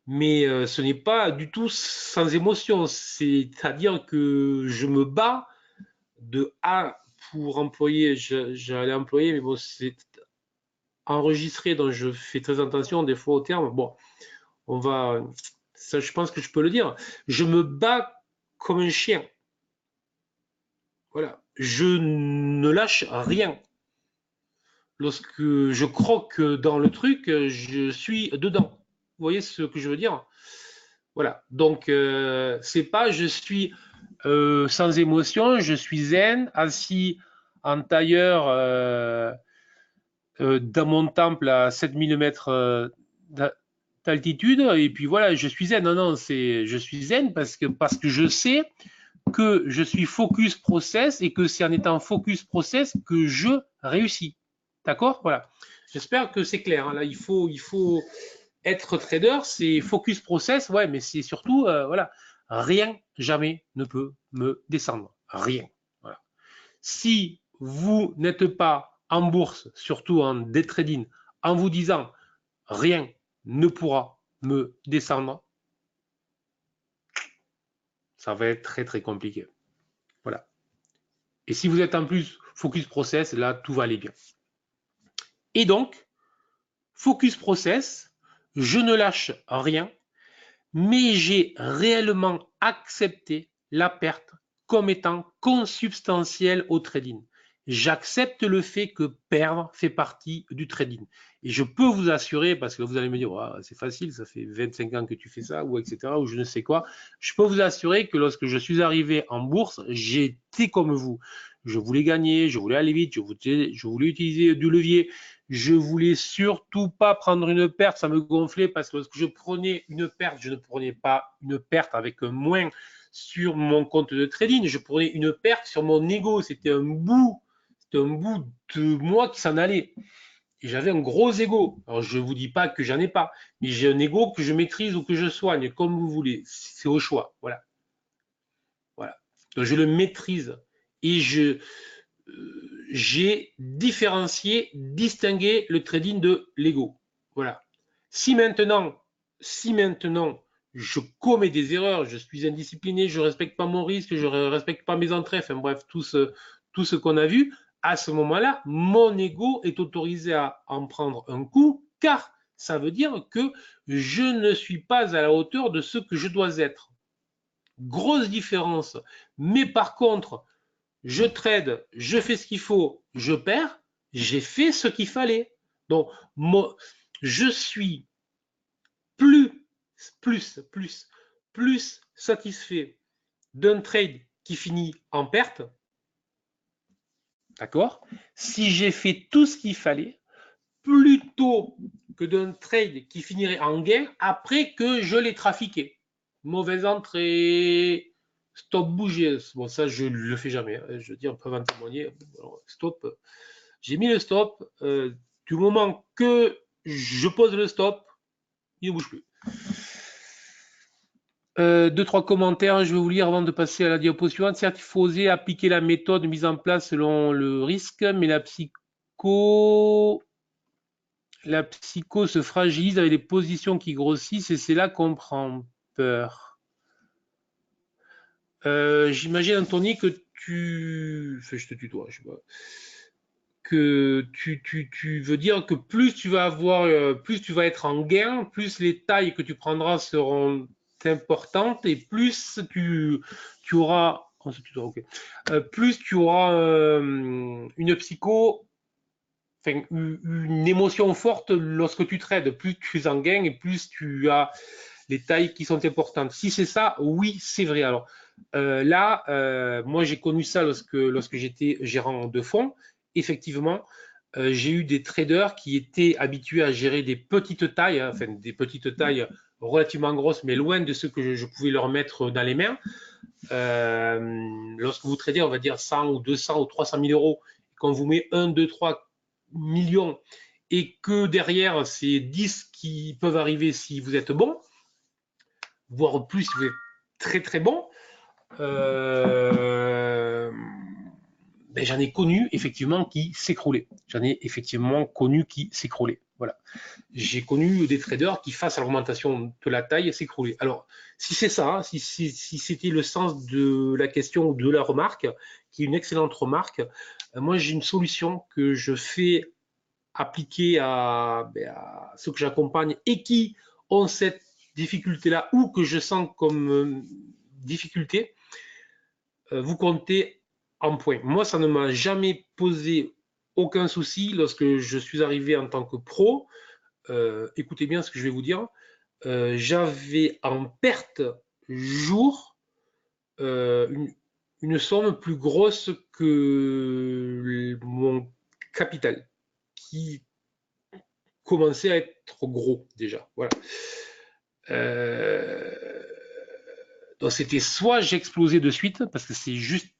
mais ce n'est pas du tout sans émotion. C'est-à-dire que je me bats de A pour employer, j'allais employer, mais bon, c'est enregistré, donc je fais très attention des fois au terme. Bon, on va, ça, je pense que je peux le dire. Je me bats comme un chien. Voilà, je ne lâche rien. Lorsque je croque dans le truc, je suis dedans. Vous voyez ce que je veux dire? Voilà. Donc, c'est pas je suis sans émotion, je suis zen, assis en tailleur dans mon temple à 7000 mètres d'altitude, et puis voilà, je suis zen. Non, non, je suis zen parce que je sais que je suis focus process et que c'est en étant focus process que je réussis. D'accord? Voilà. J'espère que c'est clair. Hein. Là, il faut être trader, c'est focus process, ouais, mais c'est surtout, voilà, rien jamais ne peut me descendre. Rien. Voilà. Si vous n'êtes pas en bourse, surtout en day trading, en vous disant rien ne pourra me descendre, ça va être très très compliqué. Voilà. Et si vous êtes en plus focus process, là, tout va aller bien. Et donc, focus process, je ne lâche rien, mais j'ai réellement accepté la perte comme étant consubstantielle au trading. J'accepte le fait que perdre fait partie du trading. Et je peux vous assurer, parce que vous allez me dire, oh, c'est facile, ça fait 25 ans que tu fais ça, ou etc., ou je ne sais quoi. Je peux vous assurer que lorsque je suis arrivé en bourse, j'étais comme vous. Je voulais gagner, je voulais aller vite, je voulais utiliser du levier. Je voulais surtout pas prendre une perte, ça me gonflait parce que lorsque je prenais une perte, je ne prenais pas une perte avec un moins sur mon compte de trading, je prenais une perte sur mon ego. C'était un bout de moi qui s'en allait. Et j'avais un gros ego. Alors je vous dis pas que j'en ai pas, mais j'ai un ego que je maîtrise ou que je soigne, comme vous voulez. C'est au choix. Voilà. Voilà. Donc je le maîtrise et j'ai différencié, distingué le trading de l'ego. Voilà. Si maintenant je commets des erreurs, je suis indiscipliné, je ne respecte pas mon risque, je ne respecte pas mes entrées, enfin bref, tout ce qu'on a vu, à ce moment-là, mon ego est autorisé à en prendre un coup, car ça veut dire que je ne suis pas à la hauteur de ce que je dois être. Grosse différence. Mais par contre, je trade, je fais ce qu'il faut, je perds, j'ai fait ce qu'il fallait. Donc, moi, je suis plus satisfait d'un trade qui finit en perte, d'accord? Si j'ai fait tout ce qu'il fallait, plutôt que d'un trade qui finirait en gain après que je l'ai trafiqué. Mauvaise entrée, stop bouger. Bon, ça, je ne le fais jamais. Je veux dire, on peut en témoigner. Alors, stop. J'ai mis le stop. Du moment que je pose le stop, il ne bouge plus. Deux, trois commentaires, je vais vous lire avant de passer à la diapo suivante. Certes, il faut oser appliquer la méthode mise en place selon le risque, mais la psycho se fragilise avec les positions qui grossissent et c'est là qu'on prend peur. J'imagine, Anthony, que tu... Enfin, je te tutoie, je sais pas. Que tu veux dire que plus tu vas avoir, plus tu vas être en gain, plus les tailles que tu prendras seront importantes et plus tu auras... Oh, okay. Plus tu auras une psycho, enfin, une émotion forte lorsque tu trades. Plus tu es en gain et plus tu as les tailles qui sont importantes. Si c'est ça, oui, c'est vrai. Alors là, moi j'ai connu ça lorsque j'étais gérant de fonds. Effectivement, j'ai eu des traders qui étaient habitués à gérer des petites tailles, hein, enfin des petites tailles relativement grosses, mais loin de ce que je pouvais leur mettre dans les mains. Lorsque vous tradez, on va dire 100 ou 200 ou 300 000 euros, qu'on vous met 1, 2, 3 millions et que derrière, c'est 10 qui peuvent arriver si vous êtes bon, voire plus si vous êtes très très bon, ben, j'en ai connu effectivement qui s'écroulaient. J'en ai effectivement connu qui s'écroulaient. Voilà. J'ai connu des traders qui, face à l'augmentation de la taille, s'écroulaient. Alors, si c'est ça, si c'était le sens de la question ou de la remarque, qui est une excellente remarque, moi j'ai une solution que je fais appliquer à ceux que j'accompagne et qui ont cette difficulté-là ou que je sens comme difficulté. Vous comptez en points. Moi, ça ne m'a jamais posé aucun souci lorsque je suis arrivé en tant que pro. Écoutez bien ce que je vais vous dire. J'avais en perte jour une somme plus grosse que mon capital, qui commençait à être gros déjà. Voilà. Donc c'était soit j'explosais de suite, parce que c'est juste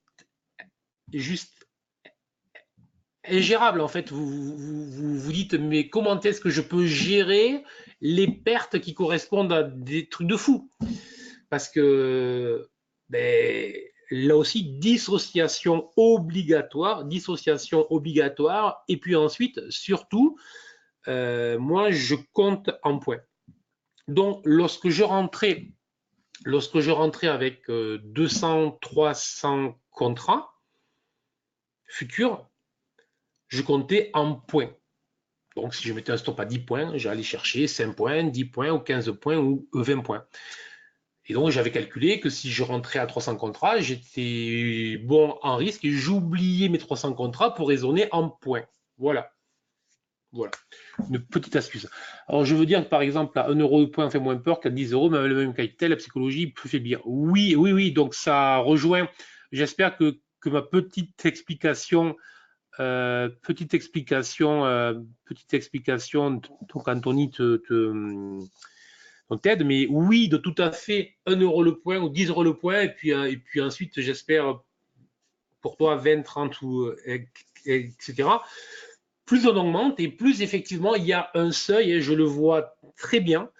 ingérable en fait. Vous dites, mais comment est-ce que je peux gérer les pertes qui correspondent à des trucs de fou? Parce que ben, là aussi, dissociation obligatoire, et puis ensuite, surtout, moi, je compte en points. Donc, lorsque je rentrais avec 200, 300 contrats futurs, je comptais en points. Donc, si je mettais un stop à 10 points, j'allais chercher 5 points, 10 points, ou 15 points, ou 20 points. Et donc, j'avais calculé que si je rentrais à 300 contrats, j'étais bon en risque et j'oubliais mes 300 contrats pour raisonner en points. Voilà. Voilà. Une petite astuce. Alors, je veux dire que par exemple, à 1 euro de point fait moins peur qu'à 10 euros, mais avec le même capital, la psychologie peut faiblir. Oui, oui, oui. Donc, ça rejoint. J'espère que ma petite explication, donc Anthony t'aide, mais oui, de tout à fait 1 euro le point ou 10 euros le point, et puis ensuite, j'espère pour toi 20, 30 ou etc. Plus on augmente et plus effectivement il y a un seuil, et je le vois très bien.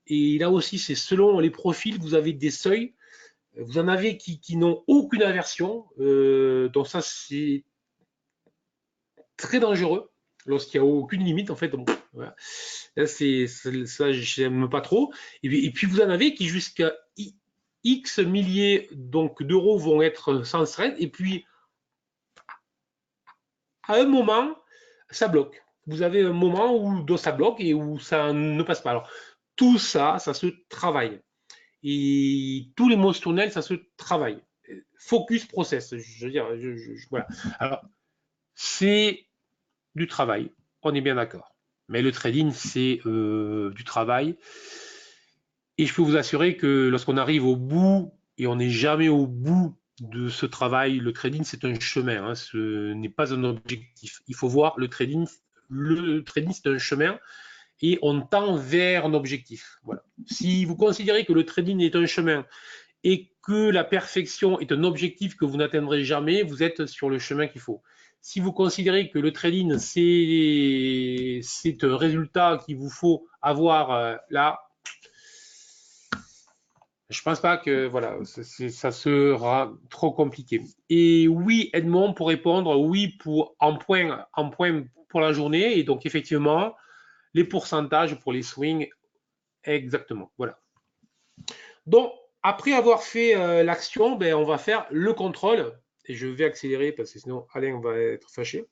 Et là aussi, c'est selon les profils, vous avez des seuils. Vous en avez qui n'ont aucune aversion. Donc ça, c'est très dangereux lorsqu'il n'y a aucune limite. En fait, bon, voilà. Là, ça, j'aime pas trop. Et puis, vous en avez qui jusqu'à X milliers d'euros vont être sans stress. Et puis, à un moment, ça bloque. Vous avez un moment où ça bloque et où ça ne passe pas. Alors, tout ça, ça se travaille. Et tout l'émotionnel, ça se travaille. Focus process, je veux dire, voilà. Alors, c'est du travail, on est bien d'accord. Mais le trading, c'est du travail. Et je peux vous assurer que lorsqu'on arrive au bout, et on n'est jamais au bout de ce travail, le trading, c'est un chemin, hein, ce n'est pas un objectif. Il faut voir le trading, c'est un chemin. et on tend vers un objectif. Voilà. Si vous considérez que le trading est un chemin et que la perfection est un objectif que vous n'atteindrez jamais, vous êtes sur le chemin qu'il faut. Si vous considérez que le trading, c'est un résultat qu'il vous faut avoir là, je pense pas que voilà, ça sera trop compliqué. Et oui, Edmond, pour répondre, oui, pour en point pour la journée. Et donc, effectivement, les pourcentages pour les swings, exactement. Voilà. Donc, après avoir fait l'action, ben, on va faire le contrôle. Et je vais accélérer parce que sinon Alain va être fâché.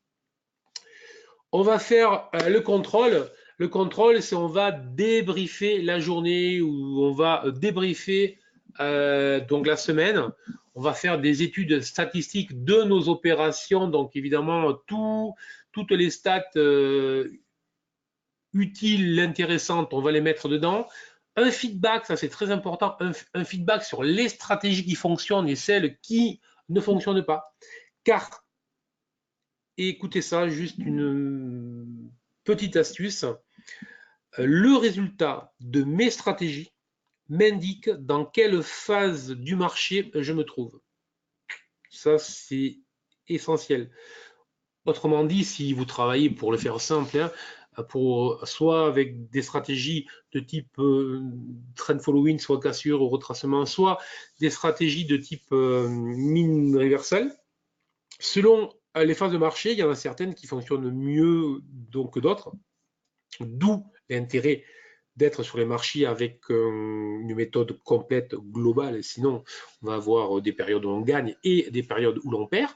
On va faire le contrôle. Le contrôle, c'est on va débriefer la journée ou on va débriefer donc la semaine. On va faire des études statistiques de nos opérations. Donc évidemment, toutes les stats utiles, intéressantes, on va les mettre dedans. Un feedback, ça c'est très important, un feedback sur les stratégies qui fonctionnent et celles qui ne fonctionnent pas. Car, et écoutez ça, juste une petite astuce, le résultat de mes stratégies m'indique dans quelle phase du marché je me trouve. Ça, c'est essentiel. Autrement dit, si vous travaillez, pour le faire simple, hein, soit avec des stratégies de type trend following, soit cassure ou retracement, soit des stratégies de type mine reversal, selon les phases de marché, il y en a certaines qui fonctionnent mieux donc, que d'autres, d'où l'intérêt d'être sur les marchés avec une méthode complète, globale, sinon on va avoir des périodes où on gagne et des périodes où l'on perd.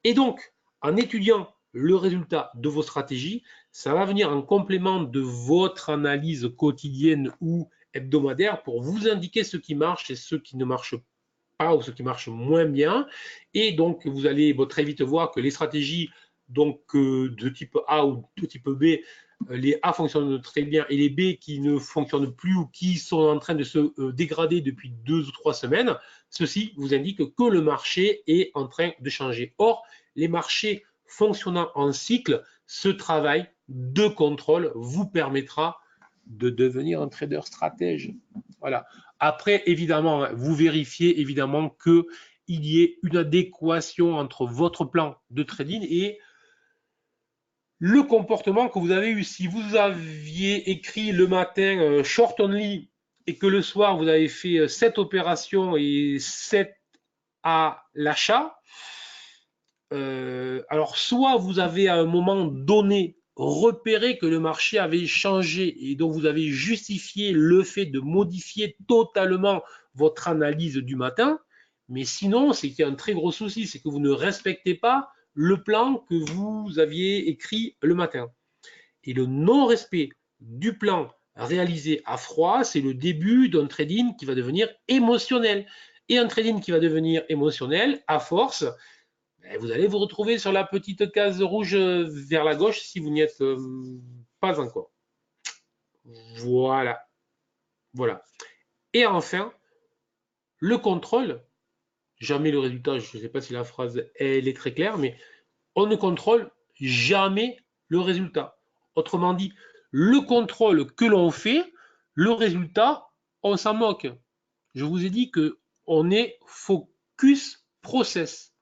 Et donc, en étudiant le résultat de vos stratégies, ça va venir en complément de votre analyse quotidienne ou hebdomadaire pour vous indiquer ce qui marche et ce qui ne marche pas ou ce qui marche moins bien. Et donc, vous allez très vite voir que les stratégies donc, de type A ou de type B, les A fonctionnent très bien et les B qui ne fonctionnent plus ou qui sont en train de se dégrader depuis 2 ou 3 semaines, ceci vous indique que le marché est en train de changer. Or, les marchés fonctionnant en cycle, ce travail de contrôle vous permettra de devenir un trader stratège. Voilà. Après, évidemment, vous vérifiez évidemment qu'il y ait une adéquation entre votre plan de trading et le comportement que vous avez eu. Si vous aviez écrit le matin short only et que le soir vous avez fait 7 opérations et 7 à l'achat, alors soit vous avez à un moment donné repéré que le marché avait changé et donc vous avez justifié le fait de modifier totalement votre analyse du matin, mais sinon c'est qu'il y a un très gros souci, c'est que vous ne respectez pas le plan que vous aviez écrit le matin. Et le non-respect du plan réalisé à froid, c'est le début d'un trading qui va devenir émotionnel. Et un trading qui va devenir émotionnel, à force, vous allez vous retrouver sur la petite case rouge vers la gauche si vous n'y êtes pas encore. Voilà. Voilà. Et enfin, le contrôle. Jamais le résultat, je ne sais pas si la phrase elle est très claire, mais on ne contrôle jamais le résultat. Autrement dit, le contrôle que l'on fait, le résultat, on s'en moque. Je vous ai dit que on est focus process.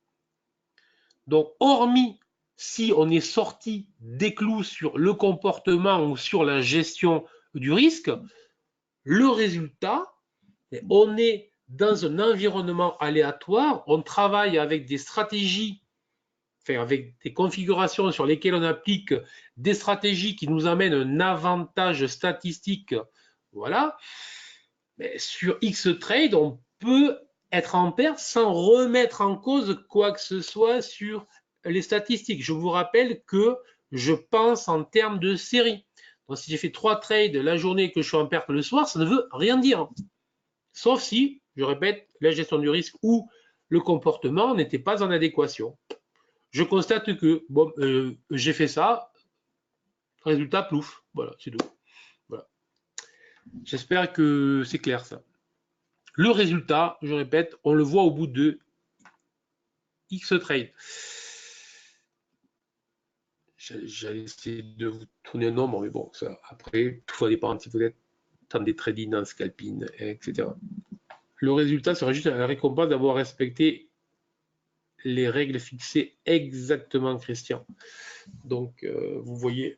Donc, hormis si on est sorti des clous sur le comportement ou sur la gestion du risque, le résultat, on est dans un environnement aléatoire, on travaille avec des stratégies, enfin avec des configurations sur lesquelles on applique des stratégies qui nous amènent un avantage statistique, voilà. Mais sur X-Trade, on peut être en perte sans remettre en cause quoi que ce soit sur les statistiques. Je vous rappelle que je pense en termes de série. Donc, si j'ai fait 3 trades la journée et que je suis en perte le soir, ça ne veut rien dire. Sauf si, je répète, la gestion du risque ou le comportement n'était pas en adéquation. Je constate que bon, j'ai fait ça, résultat plouf. Voilà, c'est tout. Voilà. J'espère que c'est clair ça. Le résultat, je répète, on le voit au bout de X trade. J'allais essayer de vous tourner un nombre, mais bon, ça, après, tout va dépendre si vous êtes dans des trading, en scalping, etc. Le résultat sera juste la récompense d'avoir respecté les règles fixées exactement, Christian. Donc, vous voyez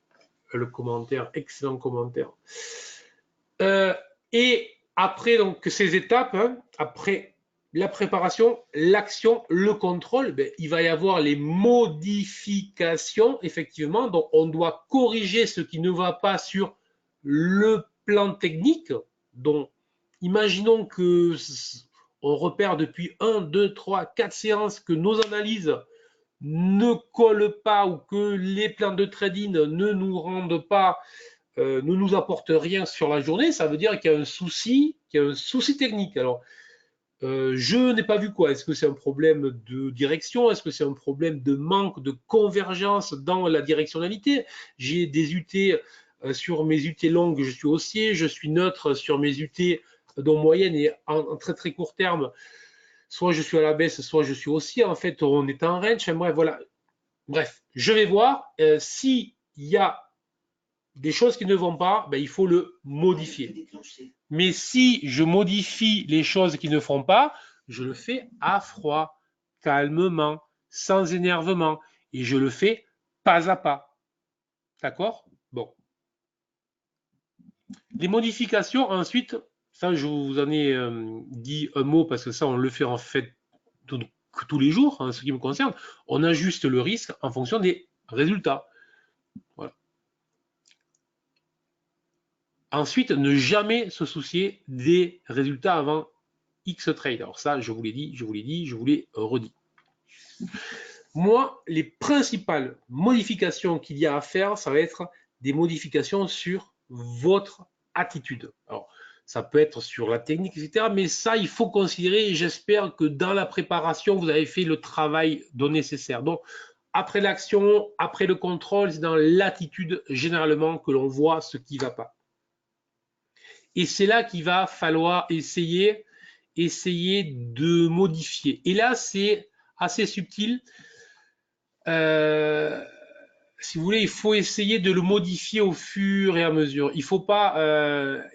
le commentaire, excellent commentaire. Et après donc ces étapes, hein, après la préparation, l'action, le contrôle, ben, il va y avoir les modifications, effectivement. Donc, on doit corriger ce qui ne va pas sur le plan technique. Donc, imaginons que on repère depuis 1, 2, 3, 4 séances que nos analyses ne collent pas ou que les plans de trading ne nous rendent pas, ne nous apportent rien sur la journée, ça veut dire qu'il y a un souci technique. Alors, je n'ai pas vu quoi. Est-ce que c'est un problème de direction? Est-ce que c'est un problème de manque de convergence dans la directionnalité? J'ai des UT sur mes UT longues, je suis haussier. Je suis neutre sur mes UT dont moyenne et en très très court terme. Soit je suis à la baisse, soit je suis haussier. En fait, on est en range. Bref, voilà. Bref, je vais voir. S'il y a des choses qui ne vont pas, ben, il faut le modifier. Mais si je modifie les choses qui ne font pas, je le fais à froid, calmement, sans énervement. Et je le fais pas à pas. D'accord? Bon. Les modifications, ensuite, ça, je vous en ai dit un mot parce que ça, on le fait en fait tous les jours, en ce qui me concerne. On ajuste le risque en fonction des résultats. Voilà. Ensuite, ne jamais se soucier des résultats avant X trade. Alors ça, je vous l'ai dit, je vous l'ai redit. Moi, les principales modifications qu'il y a à faire, ça va être des modifications sur votre attitude. Alors, ça peut être sur la technique, etc. Mais ça, il faut considérer, et j'espère que dans la préparation, vous avez fait le travail nécessaire. Donc, après l'action, après le contrôle, c'est dans l'attitude généralement que l'on voit ce qui ne va pas. Et c'est là qu'il va falloir essayer de modifier. Et là, c'est assez subtil. Si vous voulez, il faut essayer de le modifier au fur et à mesure. Il faut pas.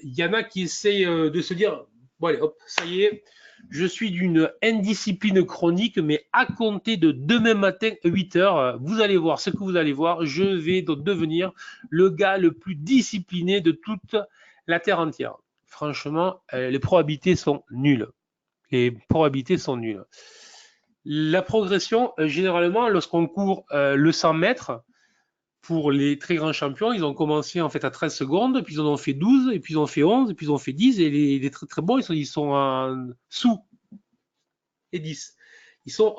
Il y en a qui essayent de se dire, bon allez, hop, ça y est, je suis d'une indiscipline chronique, mais à compter de demain matin 8 heures, vous allez voir ce que vous allez voir. Je vais donc devenir le gars le plus discipliné de toute la terre entière. Franchement, les probabilités sont nulles. Les probabilités sont nulles. La progression, généralement, lorsqu'on court le 100 mètres, pour les très grands champions, ils ont commencé en fait à 13 secondes, puis ils en ont fait 12, et puis ils ont fait 11, et puis ils ont fait 10, et les très très bons, ils sont en sous et 10. Ils sont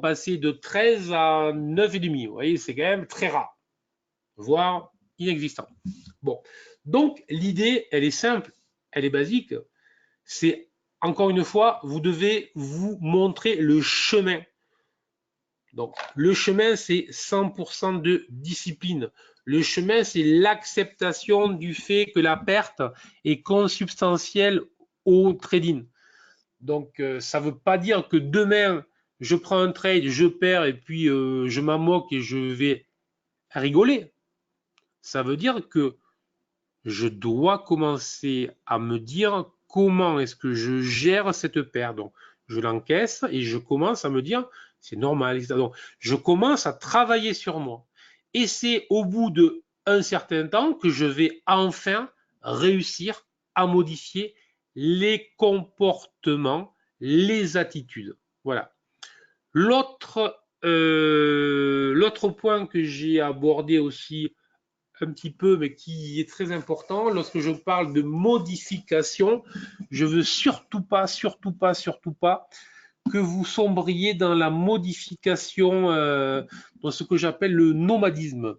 passés de 13 à 9,5. Vous voyez, c'est quand même très rare, voire inexistant. Bon, donc l'idée, elle est simple, elle est basique. C'est, encore une fois, vous devez vous montrer le chemin. Donc, le chemin, c'est 100% de discipline. Le chemin, c'est l'acceptation du fait que la perte est consubstantielle au trading. Donc, ça ne veut pas dire que demain, je prends un trade, je perds et puis je m'en moque et je vais rigoler. Ça veut dire que je dois commencer à me dire comment est-ce que je gère cette perte. Donc, je l'encaisse et je commence à me dire, c'est normal. Donc, je commence à travailler sur moi. Et c'est au bout d'un certain temps que je vais enfin réussir à modifier les comportements, les attitudes. Voilà. L'autre point que j'ai abordé aussi un petit peu, mais qui est très important, lorsque je parle de modification, je veux surtout pas que vous sombriez dans la modification, dans ce que j'appelle le nomadisme.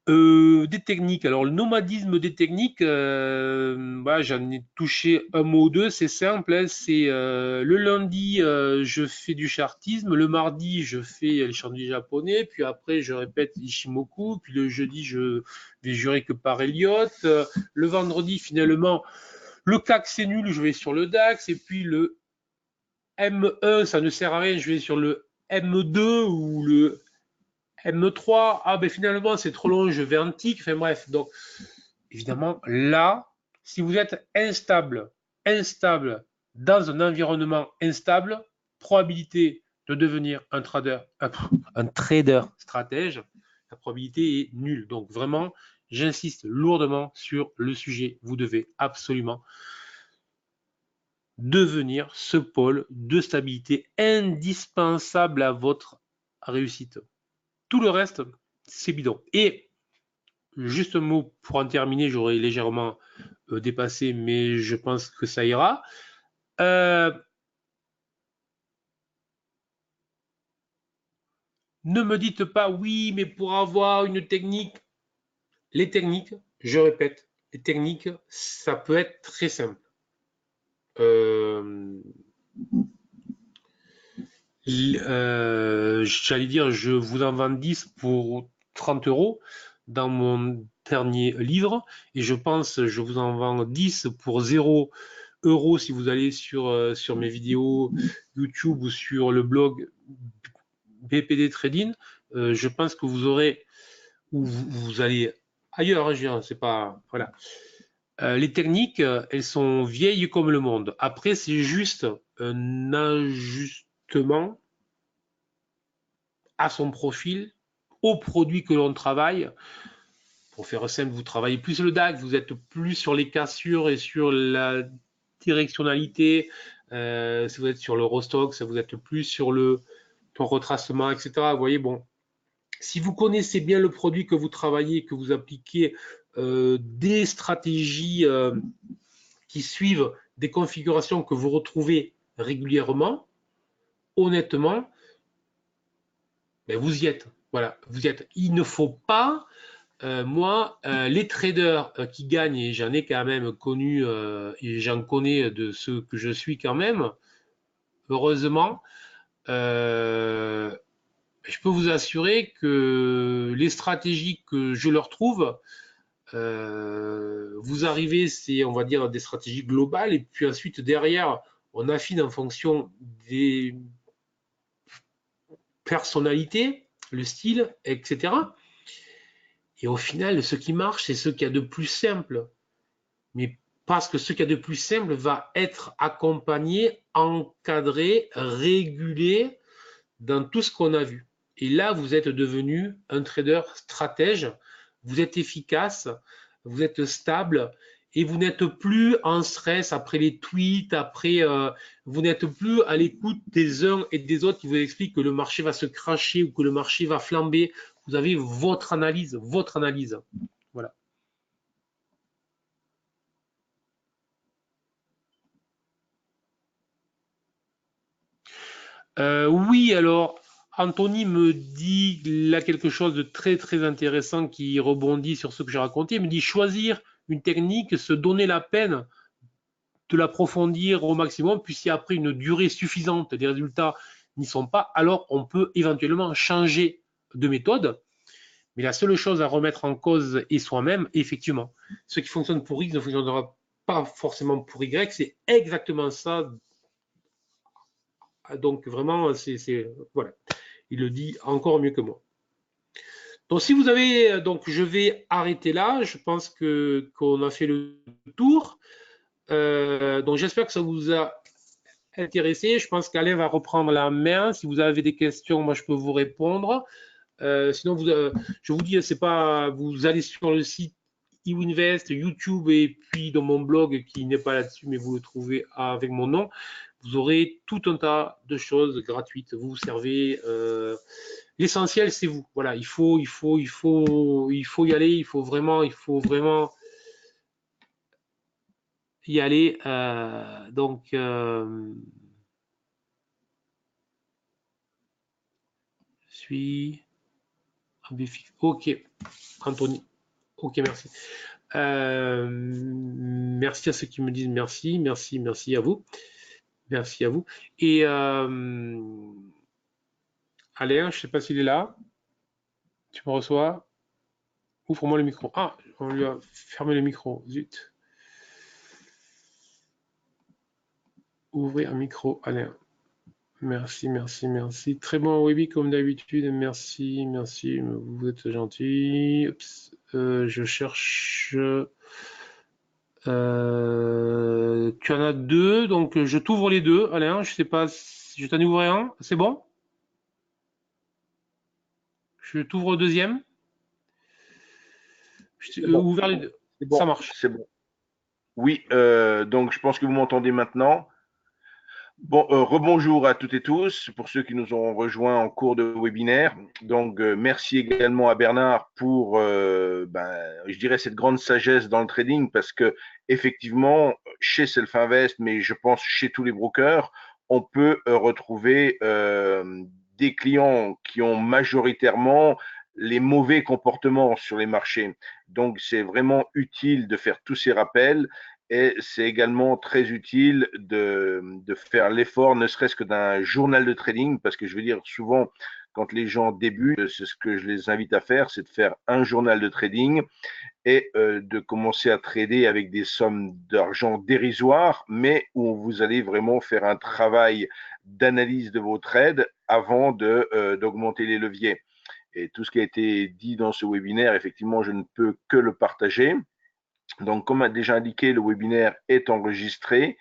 Des techniques. Alors, le nomadisme des techniques, bah, j'en ai touché un mot ou deux, c'est simple. Hein, c'est le lundi, je fais du chartisme, le mardi, je fais les chartis japonais, puis après, je répète Ishimoku, puis le jeudi, je vais jurer que par Elliott. Le vendredi, finalement, le CAC, c'est nul, je vais sur le DAX, et puis le M1, ça ne sert à rien, je vais sur le M2 ou le M3, ah ben finalement c'est trop long, je vais en tic. Enfin bref, donc évidemment là, si vous êtes instable dans un environnement instable, probabilité de devenir un trader stratège, la probabilité est nulle. Donc vraiment, j'insiste lourdement sur le sujet. Vous devez absolument devenir ce pôle de stabilité indispensable à votre réussite. Tout le reste, c'est bidon. Et juste un mot pour en terminer, j'aurais légèrement dépassé, mais je pense que ça ira. Ne me dites pas oui, mais pour avoir une technique, les techniques, je répète, les techniques, ça peut être très simple. J'allais dire, je vous en vends 10 pour 30 euros dans mon dernier livre, et je pense, je vous en vends 10 pour 0 euros si vous allez sur mes vidéos YouTube ou sur le blog BPD Trading. Je pense que vous aurez, ou vous allez ailleurs, hein, c'est pas, voilà. Les techniques, elles sont vieilles comme le monde. Après, c'est juste un ajustement à son profil, au produit que l'on travaille. Pour faire simple, vous travaillez plus le DAX, vous êtes plus sur les cassures et sur la directionnalité. Si vous êtes sur l'Eurostoxx, vous êtes plus sur le retracement, etc. Vous voyez, bon, si vous connaissez bien le produit que vous travaillez, que vous appliquez des stratégies qui suivent des configurations que vous retrouvez régulièrement, honnêtement, ben vous y êtes. Voilà, vous y êtes. Il ne faut pas, les traders qui gagnent, et j'en ai quand même connu, et j'en connais de ceux que je suis quand même, heureusement, je peux vous assurer que les stratégies que je leur trouve, vous arrivez, c'est on va dire des stratégies globales, et puis ensuite derrière, on affine en fonction des personnalités, le style, etc. Et au final, ce qui marche, c'est ce qu'il y a de plus simple. Mais parce que ce qu'il y a de plus simple va être accompagné, encadré, régulé dans tout ce qu'on a vu. Et là, vous êtes devenu un trader stratège, vous êtes efficace, vous êtes stable, et vous n'êtes plus en stress après les tweets, vous n'êtes plus à l'écoute des uns et des autres qui vous expliquent que le marché va se cracher ou que le marché va flamber. Vous avez votre analyse, votre analyse. Voilà. Oui, alors Anthony me dit là quelque chose de très très intéressant qui rebondit sur ce que j'ai raconté. Il me dit choisir une technique, se donner la peine de l'approfondir au maximum, puis si après une durée suffisante, les résultats n'y sont pas, alors on peut éventuellement changer de méthode. Mais la seule chose à remettre en cause est soi-même. Effectivement, ce qui fonctionne pour X ne fonctionnera pas forcément pour Y. C'est exactement ça. Donc vraiment, voilà. Il le dit encore mieux que moi. Donc si vous avez, donc je vais arrêter là. Je pense que qu'on a fait le tour. Donc j'espère que ça vous a intéressé. Je pense qu'Alain va reprendre la main. Si vous avez des questions, moi je peux vous répondre. Sinon, je vous dis, c'est pas, vous allez sur le site eWinvest, YouTube et puis dans mon blog qui n'est pas là-dessus, mais vous le trouvez avec mon nom. Vous aurez tout un tas de choses gratuites. Vous vous servez. L'essentiel, c'est vous. Voilà, il faut y aller. Il faut vraiment y aller. Donc, je suis. Ok, Anthony. Ok, merci. Merci à ceux qui me disent merci, merci à vous. Merci à vous. Et Alain, je ne sais pas s'il est là. Tu me reçois? Ouvre-moi le micro. Ah, on lui a fermé le micro. Zut. Ouvrez un micro, Alain. Merci, merci, merci. Très bon Webi comme d'habitude. Merci, merci. Vous êtes gentil. Oups, je cherche. Tu en as deux, donc je t'ouvre les deux. Alain, je sais pas si je t'en ouvre un. C'est bon? Je t'ouvre le deuxième. Je t'ai C'est bon, ouvert les deux. c'est Ça bon, marche. c'est bon. Oui, donc je pense que vous m'entendez maintenant. Bon, rebonjour à toutes et tous pour ceux qui nous ont rejoints en cours de webinaire. Donc, merci également à Bernard pour, je dirais, cette grande sagesse dans le trading parce que effectivement, chez Self-Invest, mais je pense chez tous les brokers, on peut retrouver des clients qui ont majoritairement les mauvais comportements sur les marchés. Donc, c'est vraiment utile de faire tous ces rappels et c'est également très utile de faire l'effort, ne serait-ce que d'un journal de trading, parce que je veux dire, souvent, quand les gens débutent, c'est ce que je les invite à faire, c'est de faire un journal de trading et de commencer à trader avec des sommes d'argent dérisoires, mais où vous allez vraiment faire un travail d'analyse de vos trades avant d'augmenter les leviers. Et tout ce qui a été dit dans ce webinaire, effectivement, je ne peux que le partager. Donc, comme a déjà indiqué, le webinaire est enregistré.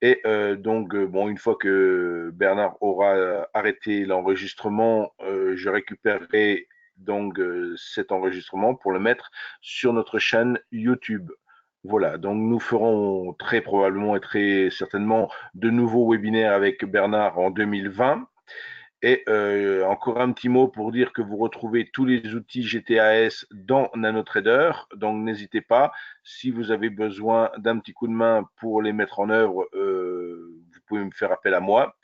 Et bon, une fois que Bernard aura arrêté l'enregistrement, je récupérerai donc cet enregistrement pour le mettre sur notre chaîne YouTube. Voilà, donc nous ferons très probablement et très certainement de nouveaux webinaires avec Bernard en 2020. Et encore un petit mot pour dire que vous retrouvez tous les outils GTAS dans NanoTrader. Donc n'hésitez pas, si vous avez besoin d'un petit coup de main pour les mettre en œuvre, vous pouvez me faire appel à moi.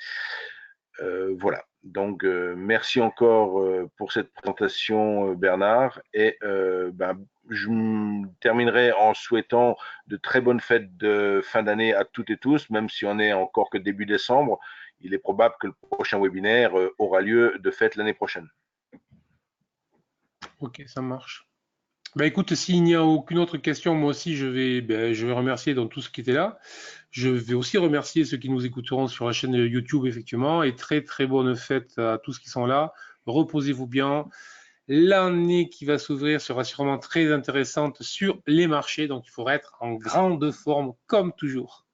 Voilà. Donc merci encore pour cette présentation, Bernard. Et je terminerai en souhaitant de très bonnes fêtes de fin d'année à toutes et tous, même si on est encore que début décembre. Il est probable que le prochain webinaire aura lieu de fait l'année prochaine. Ok, ça marche. Bah écoute, s'il n'y a aucune autre question, moi aussi je vais remercier dans tout ce qui était là. Je vais aussi remercier ceux qui nous écouteront sur la chaîne YouTube, effectivement, et très très bonne fête à tous qui sont là. Reposez-vous bien. L'année qui va s'ouvrir sera sûrement très intéressante sur les marchés, donc il faudra être en grande forme comme toujours.